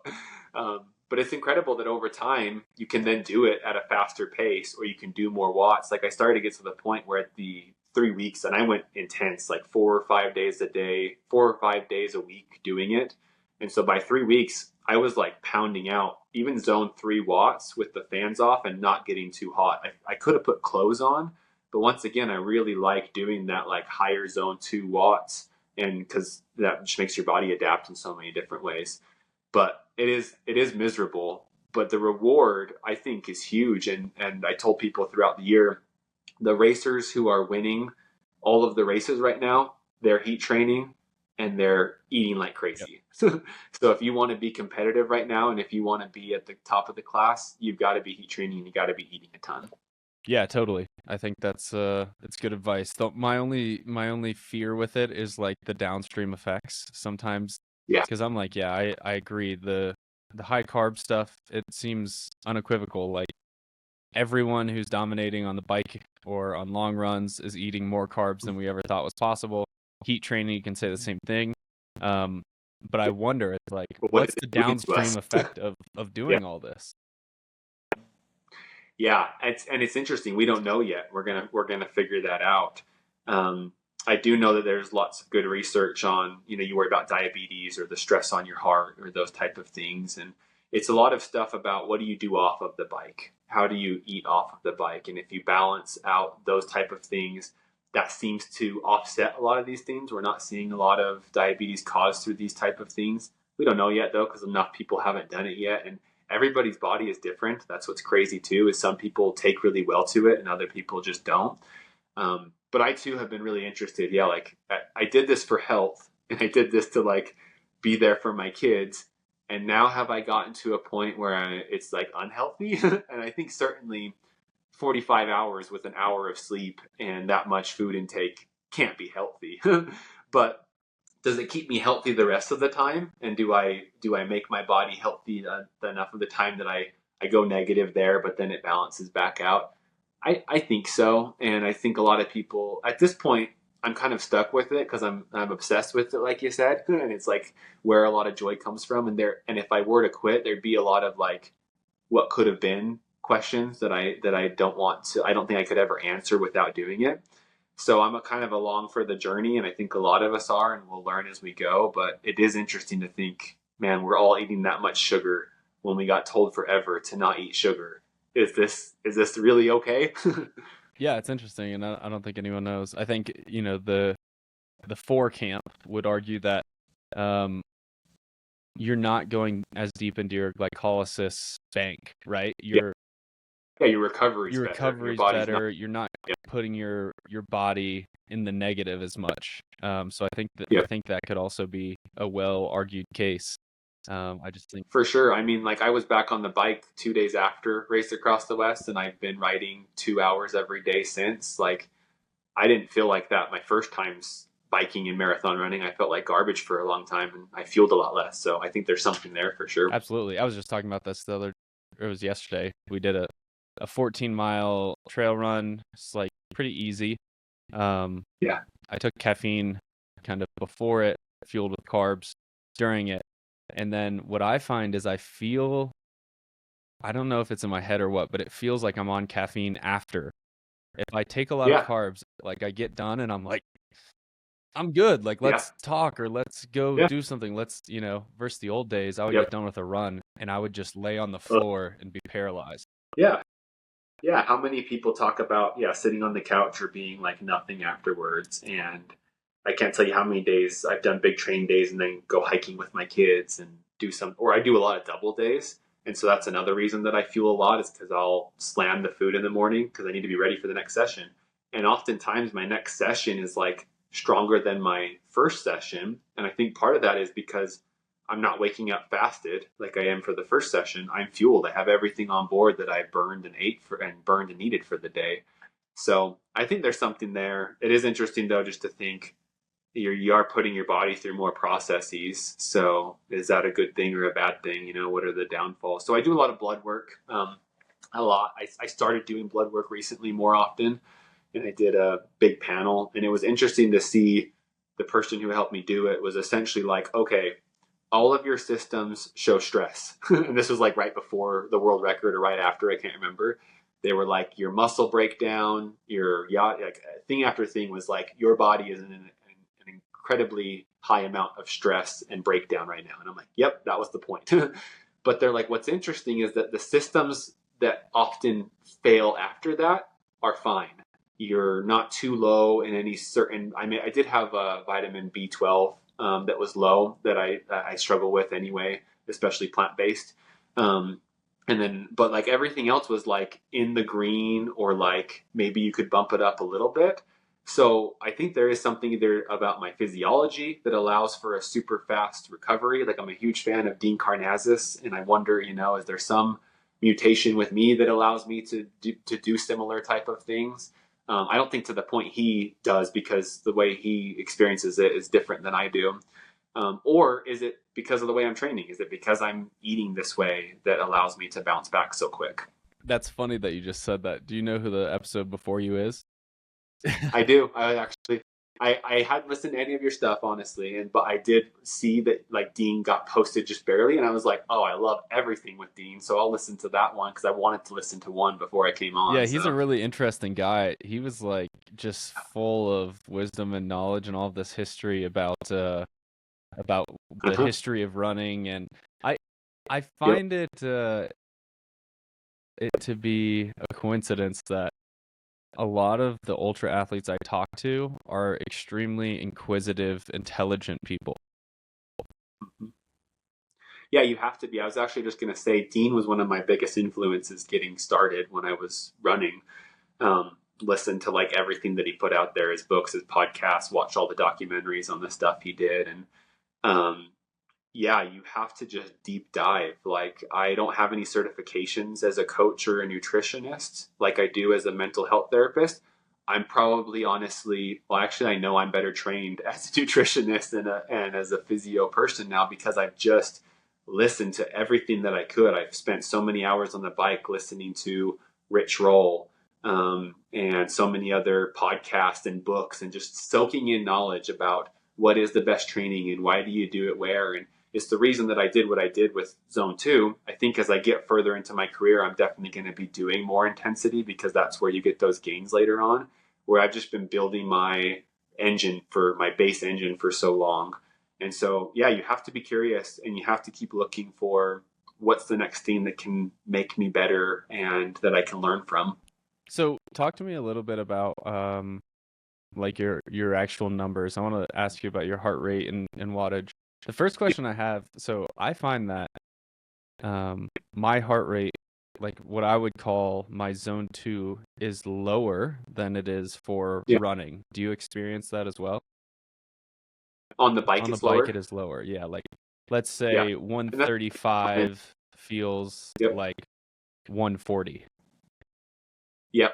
But it's incredible that over time you can then do it at a faster pace, or you can do more watts. Like I started to get to the point where at the 3 weeks, and I went intense, like 4 or 5 days a week doing it. And so by 3 weeks, I was like pounding out even zone 3 watts with the fans off and not getting too hot. I could have put clothes on, but once again, I really like doing that like higher zone 2 watts, and because that just makes your body adapt in so many different ways. But it is miserable, but the reward I think is huge. And I told people throughout the year, the racers who are winning all of the races right now, they're heat training and they're eating like crazy. So if you want to be competitive right now, and if you want to be at the top of the class, you've got to be heat training and you got to be eating a ton. Yeah, totally. I think that's good advice. Though my only fear with it is like the downstream effects sometimes. Yeah. Because I'm like, I agree. The high carb stuff, it seems unequivocal. Like everyone who's dominating on the bike or on long runs is eating more carbs than we ever thought was possible. Heat training, you can say the same thing. But I wonder, it's like, what's the downstream effect of doing all this? Yeah, it's interesting. We don't know yet. We're gonna figure that out. I do know that there's lots of good research on, you worry about diabetes or the stress on your heart or those type of things, and it's a lot of stuff about what do you do off of the bike, how do you eat off of the bike, and if you balance out those type of things, that seems to offset a lot of these things. We're not seeing a lot of diabetes caused through these type of things. We don't know yet though, because enough people haven't done it yet, and everybody's body is different. That's what's crazy too, is some people take really well to it and other people just don't. But I too have been really interested. Like I did this for health, and I did this to like be there for my kids. And now have I gotten to a point where it's like unhealthy? And I think certainly 45 hours with an hour of sleep and that much food intake can't be healthy. But does it keep me healthy the rest of the time? And do I make my body healthy enough of the time that I go negative there, but then it balances back out? I think so. And I think a lot of people at this point, I'm kind of stuck with it because I'm obsessed with it, like you said. And it's like where a lot of joy comes from. And if I were to quit, there'd be a lot of like what could have been questions that I don't want to, I don't think I could ever answer without doing it. So I'm a kind of along for the journey, and I think a lot of us are, and we'll learn as we go. But it is interesting to think, man, we're all eating that much sugar when we got told forever to not eat sugar. Is this really okay? Yeah, it's interesting, and I don't think anyone knows. I think, you know, the four camp would argue that you're not going as deep into your glycolysis bank, right? Yeah, your recovery's Your better. recovery's better. You're not putting your body in the negative as much. So I think that could also be a well-argued case. I just think For sure. I mean, like I was back on the bike 2 days after Race Across the West, and I've been riding 2 hours every day since. Like I didn't feel like that my first times biking and marathon running. I felt like garbage for a long time, and I fueled a lot less. So I think there's something there for sure. absolutely. I was just talking about this it was yesterday. We did a 14-mile trail run. It's like pretty easy. Yeah. I took caffeine kind of before it, fueled with carbs during it. And then what I find is I don't know if it's in my head or what, but it feels like I'm on caffeine after. If I take a lot of carbs, like I get done and I'm like, I'm good. Like, let's talk or let's go do something. Let's, versus the old days, I would get done with a run and I would just lay on the floor and be paralyzed. Yeah. Yeah. How many people talk about, sitting on the couch or being like nothing afterwards? And I can't tell you how many days I've done big train days and then go hiking with my kids and or I do a lot of double days. And so that's another reason that I fuel a lot is because I'll slam the food in the morning because I need to be ready for the next session. And oftentimes my next session is like stronger than my first session. And I think part of that is because I'm not waking up fasted like I am for the first session. I'm fueled. I have everything on board that I burned and burned and needed for the day. So I think there's something there. It is interesting though, just to think you are putting your body through more processes. So is that a good thing or a bad thing? What are the downfalls? So I do a lot of blood work, a lot. I started doing blood work recently more often, and I did a big panel, and it was interesting to see the person who helped me do it was essentially like, okay, all of your systems show stress. And this was like right before the world record or right after, I can't remember. They were like your muscle breakdown, like thing after thing was like your body is in an incredibly high amount of stress and breakdown right now. And I'm like, yep, that was the point. But they're like, what's interesting is that the systems that often fail after that are fine. You're not too low in any certain, I did have a vitamin B12 that was low that I struggle with anyway, especially plant-based. But like everything else was like in the green, or like maybe you could bump it up a little bit. So I think there is something there about my physiology that allows for a super fast recovery. Like I'm a huge fan of Dean Karnazes, and I wonder, is there some mutation with me that allows me to do similar type of things? I don't think to the point he does, because the way he experiences it is different than I do. Or is it because of the way I'm training? Is it because I'm eating this way that allows me to bounce back so quick? That's funny that you just said that. Do you know who the episode before you is? I do. I hadn't listened to any of your stuff, honestly, but I did see that like Dean got posted just barely, and I was like, oh, I love everything with Dean, so I'll listen to that one because I wanted to listen to one before I came on. Yeah, he's a really interesting guy. He was like just full of wisdom and knowledge and all of this history about the history of running, and I find it to be a coincidence that a lot of the ultra athletes I talk to are extremely inquisitive, intelligent people. Yeah, you have to be. I was actually just going to say Dean was one of my biggest influences getting started when I was running. Listened to like everything that he put out there, his books, his podcasts, watched all the documentaries on the stuff he did. And yeah, you have to just deep dive. Like, I don't have any certifications as a coach or a nutritionist like I do as a mental health therapist. I'm probably honestly, well, actually, I know I'm better trained as a nutritionist and as a physio person now because I've just listened to everything that I could. I've spent so many hours on the bike listening to Rich Roll, and so many other podcasts and books and just soaking in knowledge about what is the best training and why do you do it where. And it's the reason that I did what I did with Zone 2. I think as I get further into my career, I'm definitely going to be doing more intensity because that's where you get those gains later on, where I've just been building my base engine for so long. And so, yeah, you have to be curious and you have to keep looking for what's the next thing that can make me better and that I can learn from. So talk to me a little bit about like your actual numbers. I want to ask you about your heart rate and wattage. The first question I have, so I find that my heart rate, like what I would call my zone 2, is lower than it is for running. Do you experience that as well? On the bike, On the it's bike, lower. it is lower. Yeah, like let's say 135 feels like 140. Yep.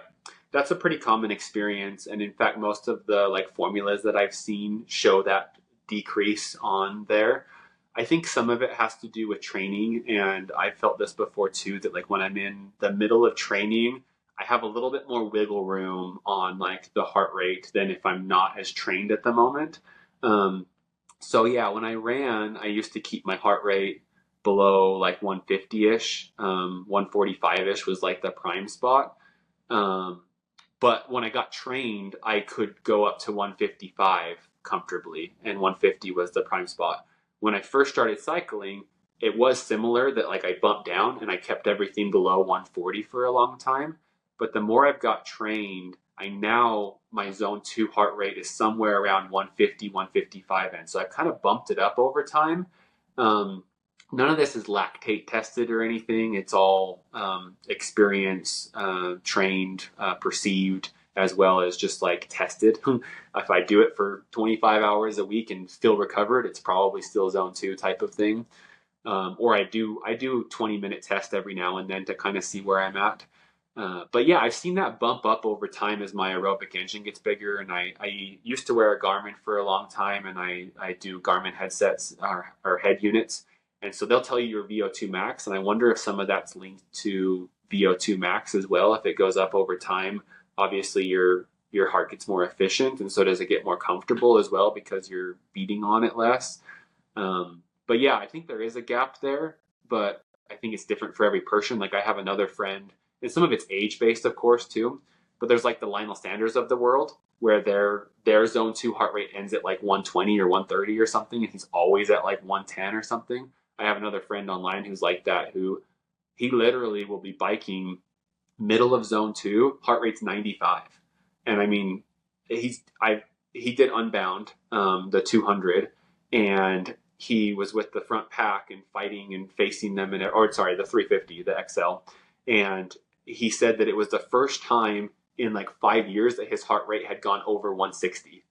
That's a pretty common experience. And in fact, most of the like formulas that I've seen show that decrease on there. I think some of it has to do with training. And I felt this before too, that like when I'm in the middle of training, I have a little bit more wiggle room on like the heart rate than if I'm not as trained at the moment. So yeah, when I ran, I used to keep my heart rate below like 150-ish. 145-ish was like the prime spot. But when I got trained, I could go up to 155 comfortably, and 150 was the prime spot. When I first started cycling, it was similar that like I bumped down and I kept everything below 140 for a long time. But the more I've got trained, my zone 2 heart rate is somewhere around 150, 155. And so I've kind of bumped it up over time. None of this is lactate tested or anything. It's all experience, trained, perceived, as well as just like tested. If I do it for 25 hours a week and still recovered, it's probably still zone 2 type of thing. Or I do 20-minute test every now and then to kind of see where I'm at. But yeah, I've seen that bump up over time as my aerobic engine gets bigger. And I used to wear a Garmin for a long time, and I do Garmin headsets or head units. And so they'll tell you your VO2 max. And I wonder if some of that's linked to VO2 max as well. If it goes up over time, obviously your heart gets more efficient. And so does it get more comfortable as well because you're beating on it less. But yeah, I think there is a gap there, but I think it's different for every person. Like I have another friend, and some of it's age based, of course, too. But there's like the Lionel Sanders of the world, where their zone 2 heart rate ends at like 120 or 130 or something, and he's always at like 110 or something. I have another friend online who's like that, who he literally will be biking middle of zone 2, heart rate's 95. And I mean, he did Unbound, the 200, and he was with the front pack and fighting and facing them the 350, the XL. And he said that it was the first time in like 5 years that his heart rate had gone over 160.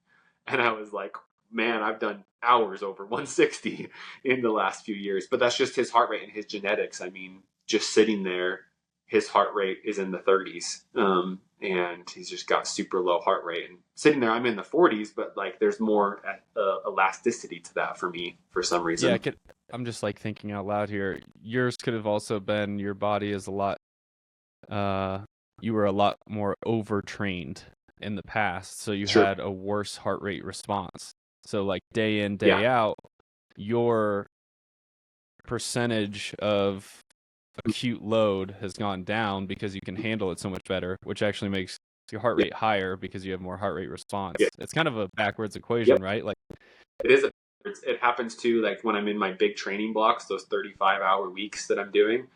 And I was like, man, I've done hours over 160 in the last few years. But that's just his heart rate and his genetics. I mean, just sitting there, his heart rate is in the 30s. And he's just got super low heart rate. And sitting there, I'm in the 40s, but like there's more elasticity to that for me for some reason. Yeah, I'm just like thinking out loud here. Yours could have also been your body is a lot, you were a lot more overtrained in the past, so you had a worse heart rate response. So like day in, day out, your percentage of acute load has gone down because you can handle it so much better, which actually makes your heart rate higher because you have more heart rate response. It's kind of a backwards equation, right? Like it is. It happens too, like when I'm in my big training blocks, those 35-hour weeks that I'm doing,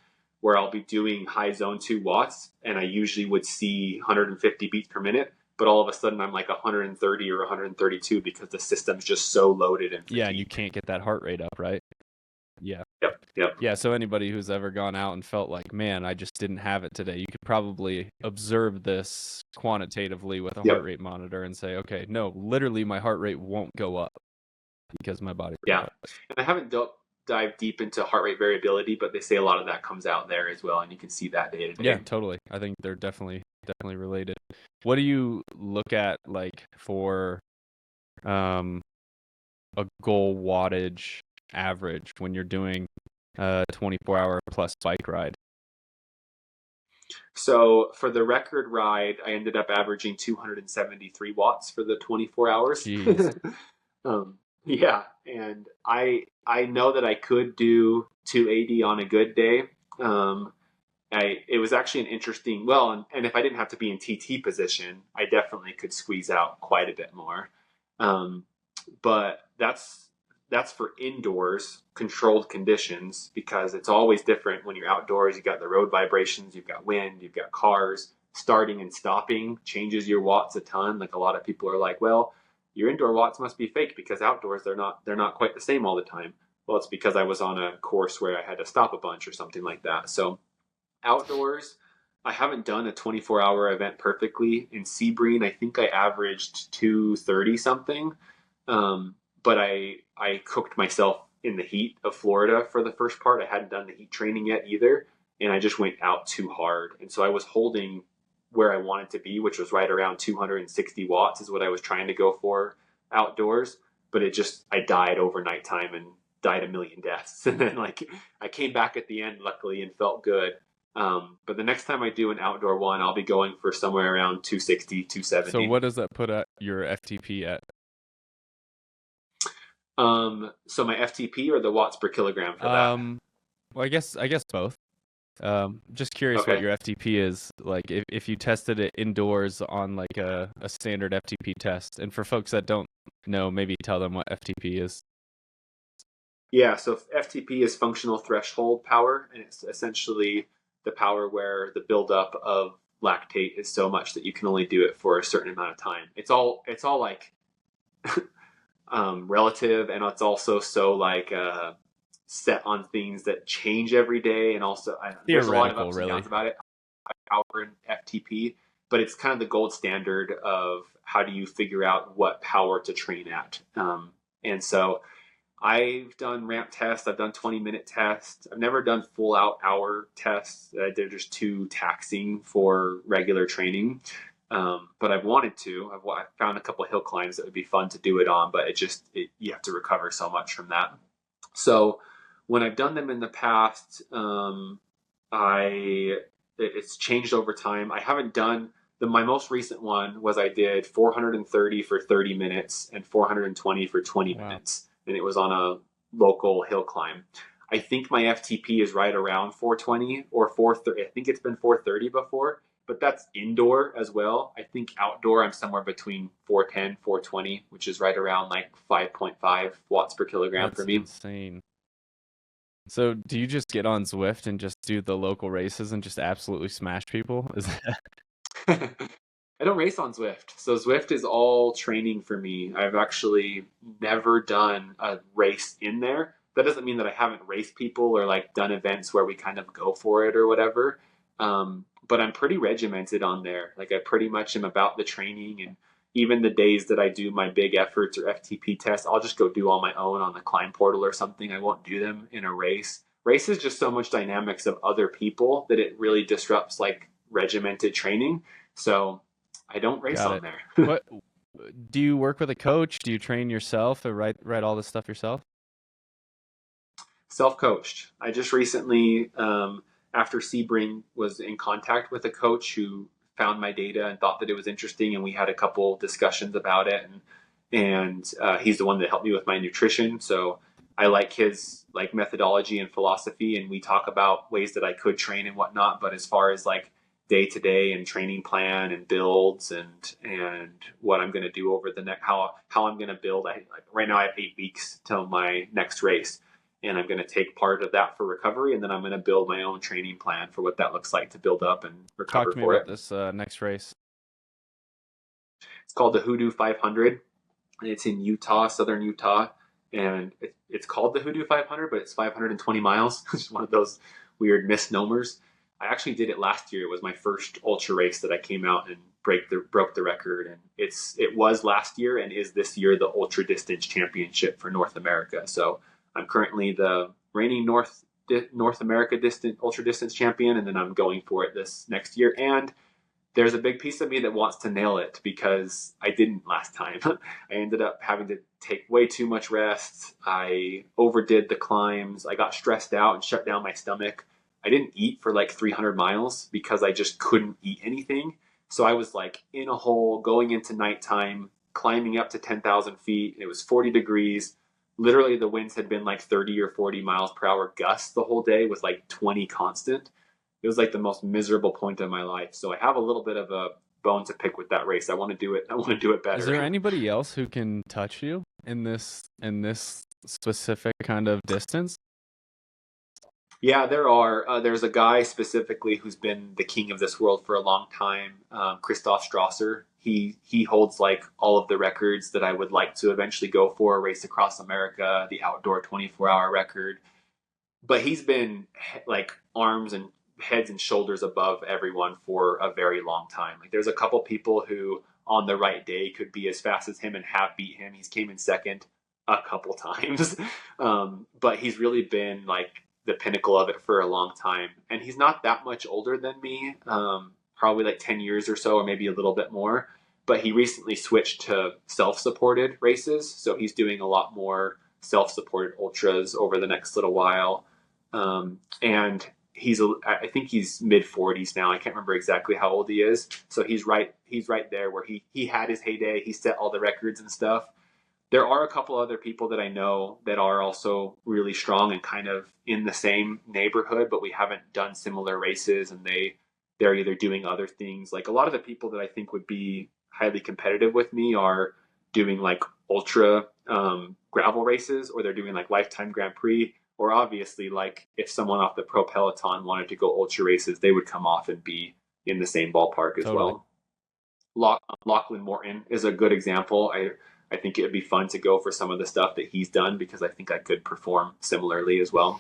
where I'll be doing high zone 2 watts, and I usually would see 150 beats per minute, but all of a sudden I'm like 130 or 132 because the system's just so loaded and fatigued. Yeah, and you can't get that heart rate up, right? Yeah. Yep. Yeah, so anybody who's ever gone out and felt like, man, I just didn't have it today, you could probably observe this quantitatively with a heart rate monitor and say, okay, no, literally my heart rate won't go up because my body. Yeah, and I haven't dive deep into heart rate variability, but they say a lot of that comes out there as well, and you can see that day to day. Yeah, totally. I think they're definitely related. What do you look at like for a goal wattage average when you're doing a 24-hour plus bike ride? So for the record ride, I ended up averaging 273 watts for the 24 hours. Jeez. Yeah, and I know that I could do 280 on a good day. It was actually an interesting, and if I didn't have to be in TT position, I definitely could squeeze out quite a bit more. But that's for indoors, controlled conditions, because it's always different when you're outdoors. You've got the road vibrations, you've got wind, you've got cars. Starting and stopping changes your watts a ton. Like a lot of people are like, well, your indoor watts must be fake because outdoors they're not quite the same all the time. Well, it's because I was on a course where I had to stop a bunch or something like that. So outdoors, I haven't done a 24-hour event perfectly. In Sebring, I think I averaged 230 something. But I cooked myself in the heat of Florida for the first part. I hadn't done the heat training yet either, and I just went out too hard. And so I was holding where I wanted to be, which was right around 260 watts is what I was trying to go for outdoors. But I died over nighttime and died a million deaths. And then I came back at the end, luckily, and felt good. But the next time I do an outdoor one, I'll be going for somewhere around 260, 270. So what does that put at your FTP at? So my FTP or the watts per kilogram for that? Well, I guess both. Just curious Okay. what your FTP is like if you tested it indoors on like a standard FTP test. And for folks that don't know, maybe tell them what FTP is. Yeah, so FTP is functional threshold power, and it's essentially the power where the buildup of lactate is so much that you can only do it for a certain amount of time. It's all like relative, and it's also so like set on things that change every day, and also there's a lot of ups and downs about it. Power and FTP, but it's kind of the gold standard of how do you figure out what power to train at. And so I've done ramp tests, I've done 20-minute tests. I've never done full out hour tests. They're just too taxing for regular training. But I've wanted to. I've found a couple of hill climbs that would be fun to do it on, but you have to recover so much from that. So when I've done them in the past, it's changed over time. I haven't done my most recent one was I did 430 for 30 minutes and 420 for 20 minutes. And it was on a local hill climb. I think my FTP is right around 420 or 430. I think it's been 430 before, but that's indoor as well. I think outdoor I'm somewhere between 410, 420, which is right around like 5.5 watts per kilogram for me. That's insane. So do you just get on Zwift and just do the local races and just absolutely smash people? Is that... I don't race on Zwift. So Zwift is all training for me. I've actually never done a race in there. That doesn't mean that I haven't raced people or like done events where we kind of go for it or whatever. But I'm pretty regimented on there. Like I pretty much am about the training, and even the days that I do my big efforts or FTP tests, I'll just go do on my own on the Climb Portal or something. I won't do them in a race. Race is just so much dynamics of other people that it really disrupts like regimented training. So I don't race on there. What do you work with a coach? Do you train yourself or write all this stuff yourself? Self-coached. I just recently, after Sebring, was in contact with a coach who found my data and thought that it was interesting, and we had a couple discussions about it. And he's the one that helped me with my nutrition. So I like his like methodology and philosophy, and we talk about ways that I could train and whatnot. But as far as like day to day and training plan and builds and what I'm going to do over the next, how I'm going to build. Right now I have 8 weeks till my next race, and I'm going to take part of that for recovery, and then I'm going to build my own training plan for what that looks like to build up and recover Talk to me for about it. This next race. It's called the Hoodoo 500, and it's in Utah, southern Utah, and it's called the Hoodoo 500, but it's 520 miles. It's one of those weird misnomers. I actually did it last year. It was my first ultra race that I came out and broke the record, and it was last year and is this year the ultra distance championship for North America. So I'm currently the reigning North America ultra distance champion, and then I'm going for it this next year. And there's a big piece of me that wants to nail it because I didn't last time. I ended up having to take way too much rest. I overdid the climbs. I got stressed out and shut down my stomach. I didn't eat for like 300 miles because I just couldn't eat anything. So I was like in a hole going into nighttime, climbing up to 10,000 feet. It was 40 degrees. Literally, the winds had been like 30 or 40 miles per hour gusts the whole day with like 20 constant. It was like the most miserable point of my life. So I have a little bit of a bone to pick with that race. I want to do it. I want to do it better. Is there anybody else who can touch you in this specific kind of distance? Yeah, there are. There's a guy specifically who's been the king of this world for a long time, Christoph Strasser. He holds like all of the records that I would like to eventually go for, race across America, the outdoor 24-hour record. But he's been like arms and heads and shoulders above everyone for a very long time. Like there's a couple people who on the right day could be as fast as him and have beat him. He's came in second a couple times. But he's really been like the pinnacle of it for a long time. And he's not that much older than me, probably like 10 years or so, or maybe a little bit more. But he recently switched to self-supported races. So he's doing a lot more self-supported ultras over the next little while. And I think he's mid 40s now. I can't remember exactly how old he is. So he's right there where he had his heyday. He set all the records and stuff. There are a couple other people that I know that are also really strong and kind of in the same neighborhood, but we haven't done similar races, and they're either doing other things. Like a lot of the people that I think would be highly competitive with me are doing like ultra gravel races, or they're doing like lifetime Grand Prix, or obviously like if someone off the pro peloton wanted to go ultra races, they would come off and be in the same ballpark as well. Lachlan Morton is a good example. I think it would be fun to go for some of the stuff that he's done because I think I could perform similarly as well.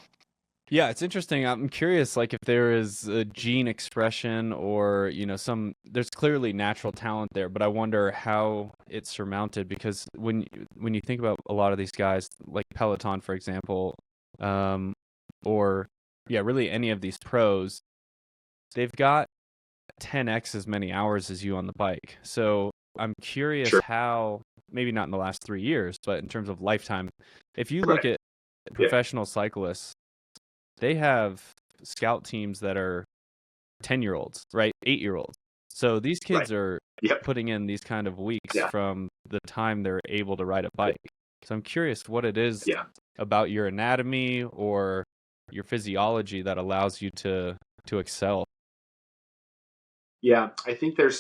Yeah, it's interesting. I'm curious, like if there is a gene expression or, there's clearly natural talent there, but I wonder how it's surmounted because when you think about a lot of these guys, like Peloton, for example, or really any of these pros, they've got 10x as many hours as you on the bike. So I'm curious how, maybe not in the last 3 years, but in terms of lifetime, if you look at professional cyclists, they have scout teams that are 10-year-olds, right? 8-year-olds. So these kids are putting in these kind of weeks from the time they're able to ride a bike. So I'm curious what it is about your anatomy or your physiology that allows you to excel. Yeah, I think there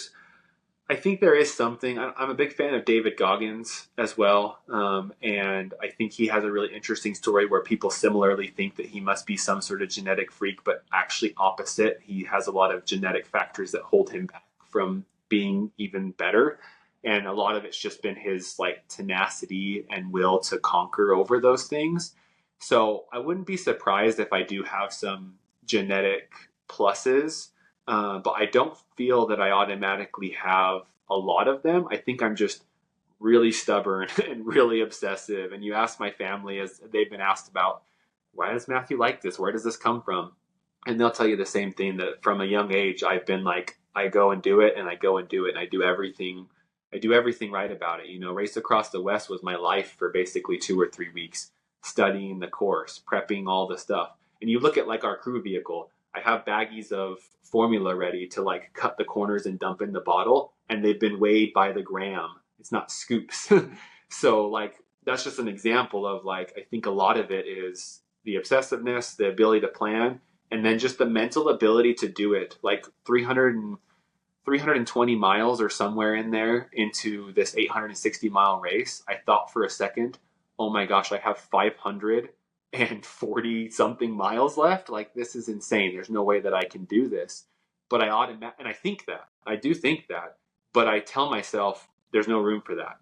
is something. I'm a big fan of David Goggins as well. And I think he has a really interesting story where people similarly think that he must be some sort of genetic freak, but actually opposite. He has a lot of genetic factors that hold him back from being even better. And a lot of it's just been his like tenacity and will to conquer over those things. So I wouldn't be surprised if I do have some genetic pluses. But I don't feel that I automatically have a lot of them. I think I'm just really stubborn and really obsessive. And you ask my family, as they've been asked about, why does Matthew like this? Where does this come from? And they'll tell you the same thing, that from a young age, I've been like, I go and do it and I go and do it and I do everything right about it. Race Across the West was my life for basically 2 or 3 weeks, studying the course, prepping all the stuff. And you look at like our crew vehicle, I have baggies of formula ready to like cut the corners and dump in the bottle, and they've been weighed by the gram. It's not scoops. So like that's just an example of like, I think a lot of it is the obsessiveness, the ability to plan, and then just the mental ability to do it. Like 320 miles or somewhere in there into this 860-mile race, I thought for a second, oh my gosh, I have 540 something miles left. Like, this is insane. There's no way that I can do this. But and I think that. I do think that. But I tell myself, there's no room for that.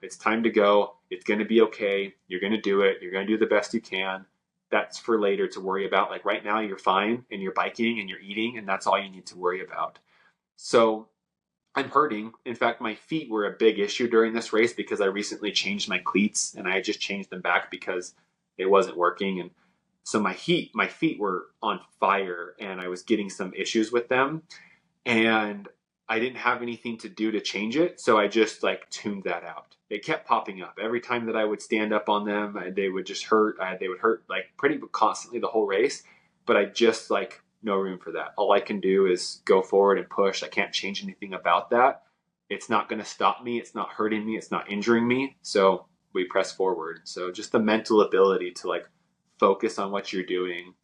It's time to go. It's going to be okay. You're going to do it. You're going to do the best you can. That's for later to worry about. Like right now, you're fine and you're biking and you're eating, and that's all you need to worry about. So I'm hurting. In fact, my feet were a big issue during this race because I recently changed my cleats, and I just changed them back because it wasn't working. And so my feet were on fire, and I was getting some issues with them, and I didn't have anything to do to change it. So I just like tuned that out. It kept popping up every time that I would stand up on them. They would just hurt. They would hurt like pretty constantly the whole race. But I just like, no room for that. All I can do is go forward and push. I can't change anything about that. It's not going to stop me. It's not hurting me. It's not injuring me. So we press forward. So just the mental ability to like focus on what you're doing.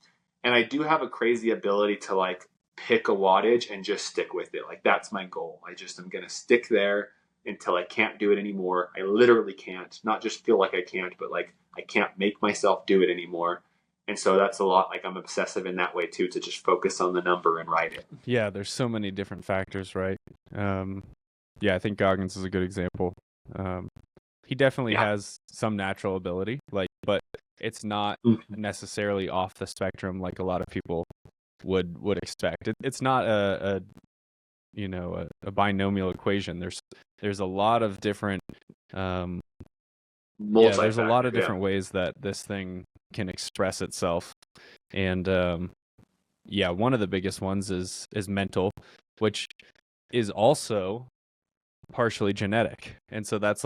And I do have a crazy ability to like pick a wattage and just stick with it. Like that's my goal. I'm going to stick there until I can't do it anymore. I literally can't, not just feel like I can't, but like I can't make myself do it anymore. And so that's a lot, like I'm obsessive in that way too, to just focus on the number and write it. Yeah, there's so many different factors, right? Yeah, I think Goggins is a good example. He definitely has some natural ability, like, but it's not necessarily off the spectrum like a lot of people would expect. It's not a binomial equation. There's a lot of different there's a lot of different ways that this thing can express itself. And one of the biggest ones is mental, which is also partially genetic. And so that's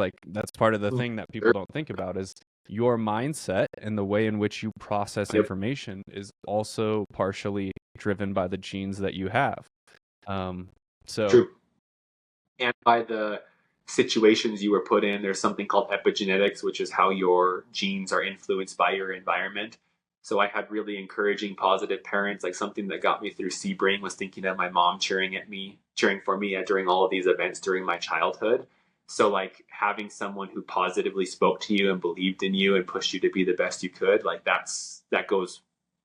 part of the thing that people don't think about is your mindset and the way in which you process information is also partially driven by the genes that you have. True. And by the situations you were put in. There's something called epigenetics, which is how your genes are influenced by your environment. So I had really encouraging, positive parents. Like something that got me through Sebring was thinking of my mom cheering for me during all of these events during my childhood. So like having someone who positively spoke to you and believed in you and pushed you to be the best you could, like that goes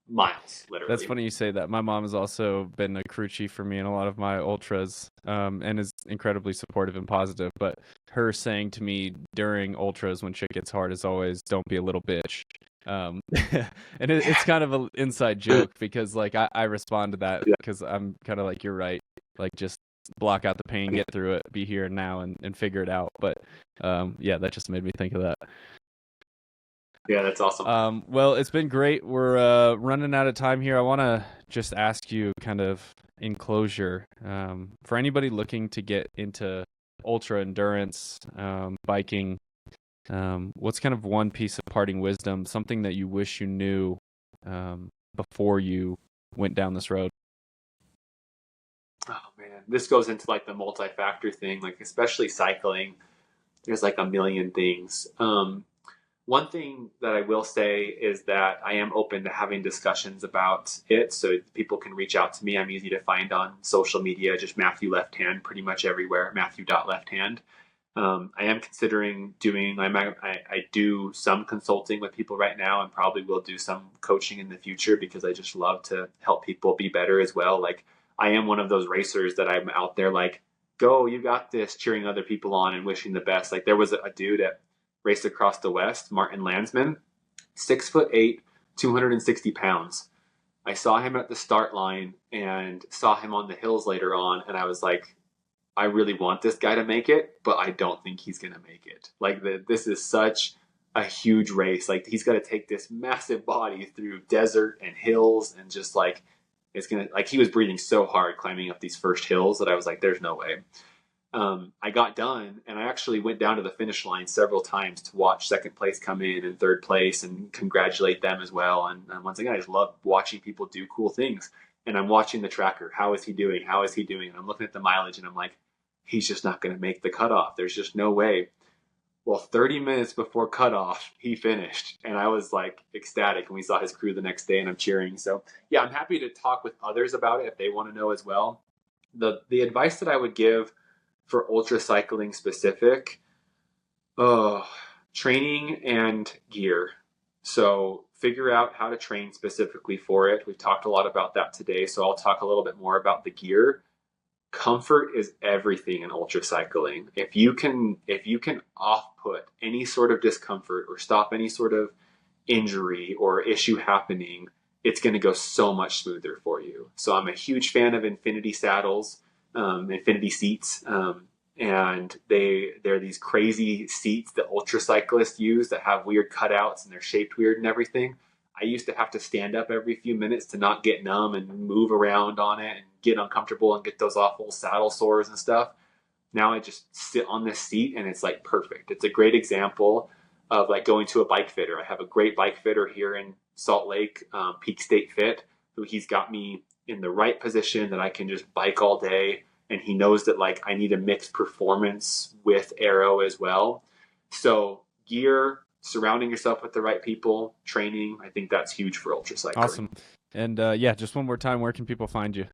miles, literally. That's funny you say that. My mom has also been a crew chief for me in a lot of my ultras, and is incredibly supportive and positive. But her saying to me during ultras when shit gets hard is always, "Don't be a little bitch." And it's kind of an inside joke because like I respond to that because I'm kind of like, you're right. Like just block out the pain, get through it, be here now and figure it out. But that just made me think of that. Yeah, that's awesome. Well, it's been great. We're running out of time here. I want to just ask you kind of in closure, for anybody looking to get into ultra endurance, biking, what's kind of one piece of parting wisdom, something that you wish you knew before you went down this road? Oh man, this goes into like the multi-factor thing, like especially cycling. There's like a million things. One thing that I will say is that I am open to having discussions about it, so people can reach out to me. I'm easy to find on social media, just Matthew Lefthand, pretty much everywhere, Matthew.Lefthand. I am considering I do some consulting with people right now and probably will do some coaching in the future because I just love to help people be better as well. Like I am one of those racers that I'm out there like, go, you got this, cheering other people on and wishing the best. Like there was a dude at Race Across the West, Martin Landsman, 6'8", 260 pounds. I saw him at the start line and saw him on the hills later on, and I was like, I really want this guy to make it, but I don't think he's going to make it. Like this is such a huge race. Like he's got to take this massive body through desert and hills and just like, it's going to, like he was breathing so hard climbing up these first hills that I was like, there's no way. I got done and I actually went down to the finish line several times to watch second place come in and third place and congratulate them as well. And once again, I just love watching people do cool things. And I'm watching the tracker. How is he doing? How is he doing? And I'm looking at the mileage and I'm like, he's just not going to make the cutoff. There's just no way. Well, 30 minutes before cutoff, he finished. And I was like ecstatic. And we saw his crew the next day and I'm cheering. So yeah, I'm happy to talk with others about it if they want to know as well. The advice that I would give for ultra cycling specific, training and gear. So figure out how to train specifically for it. We've talked a lot about that today, so I'll talk a little bit more about the gear. Comfort is everything in ultra cycling. If you can off-put any sort of discomfort or stop any sort of injury or issue happening, it's going to go so much smoother for you. So I'm a huge fan of Infinity saddles. Infinity seats. and they're these crazy seats that ultra cyclists use that have weird cutouts and they're shaped weird and everything. I used to have to stand up every few minutes to not get numb and move around on it and get uncomfortable and get those awful saddle sores and stuff. Now I just sit on this seat and it's like perfect. It's a great example of like going to a bike fitter. I have a great bike fitter here in Salt Lake, Peak State Fit, who he's got me in the right position that I can just bike all day. And he knows that like I need to mix performance with aero as well. So gear, surrounding yourself with the right people, training, I think that's huge for ultra cycling. Awesome. And just one more time, where can people find you?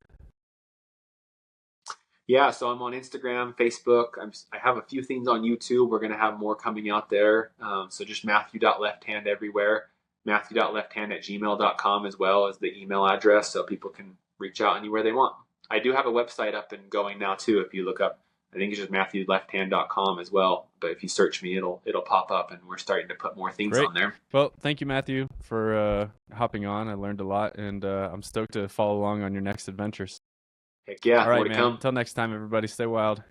Yeah, so I'm on Instagram, Facebook. I have a few things on YouTube. We're going to have more coming out there. So just Matthew.Lefthand everywhere. Matthew.Lefthand@gmail.com as well as the email address, so people can reach out anywhere they want. I do have a website up and going now too. If you look up, I think it's just MatthewLefthand.com as well. But if you search me, it'll pop up, and we're starting to put more things on there. Well, thank you, Matthew, for hopping on. I learned a lot, and I'm stoked to follow along on your next adventures. Heck yeah, all right, more to man. come. Until next time, everybody, stay wild.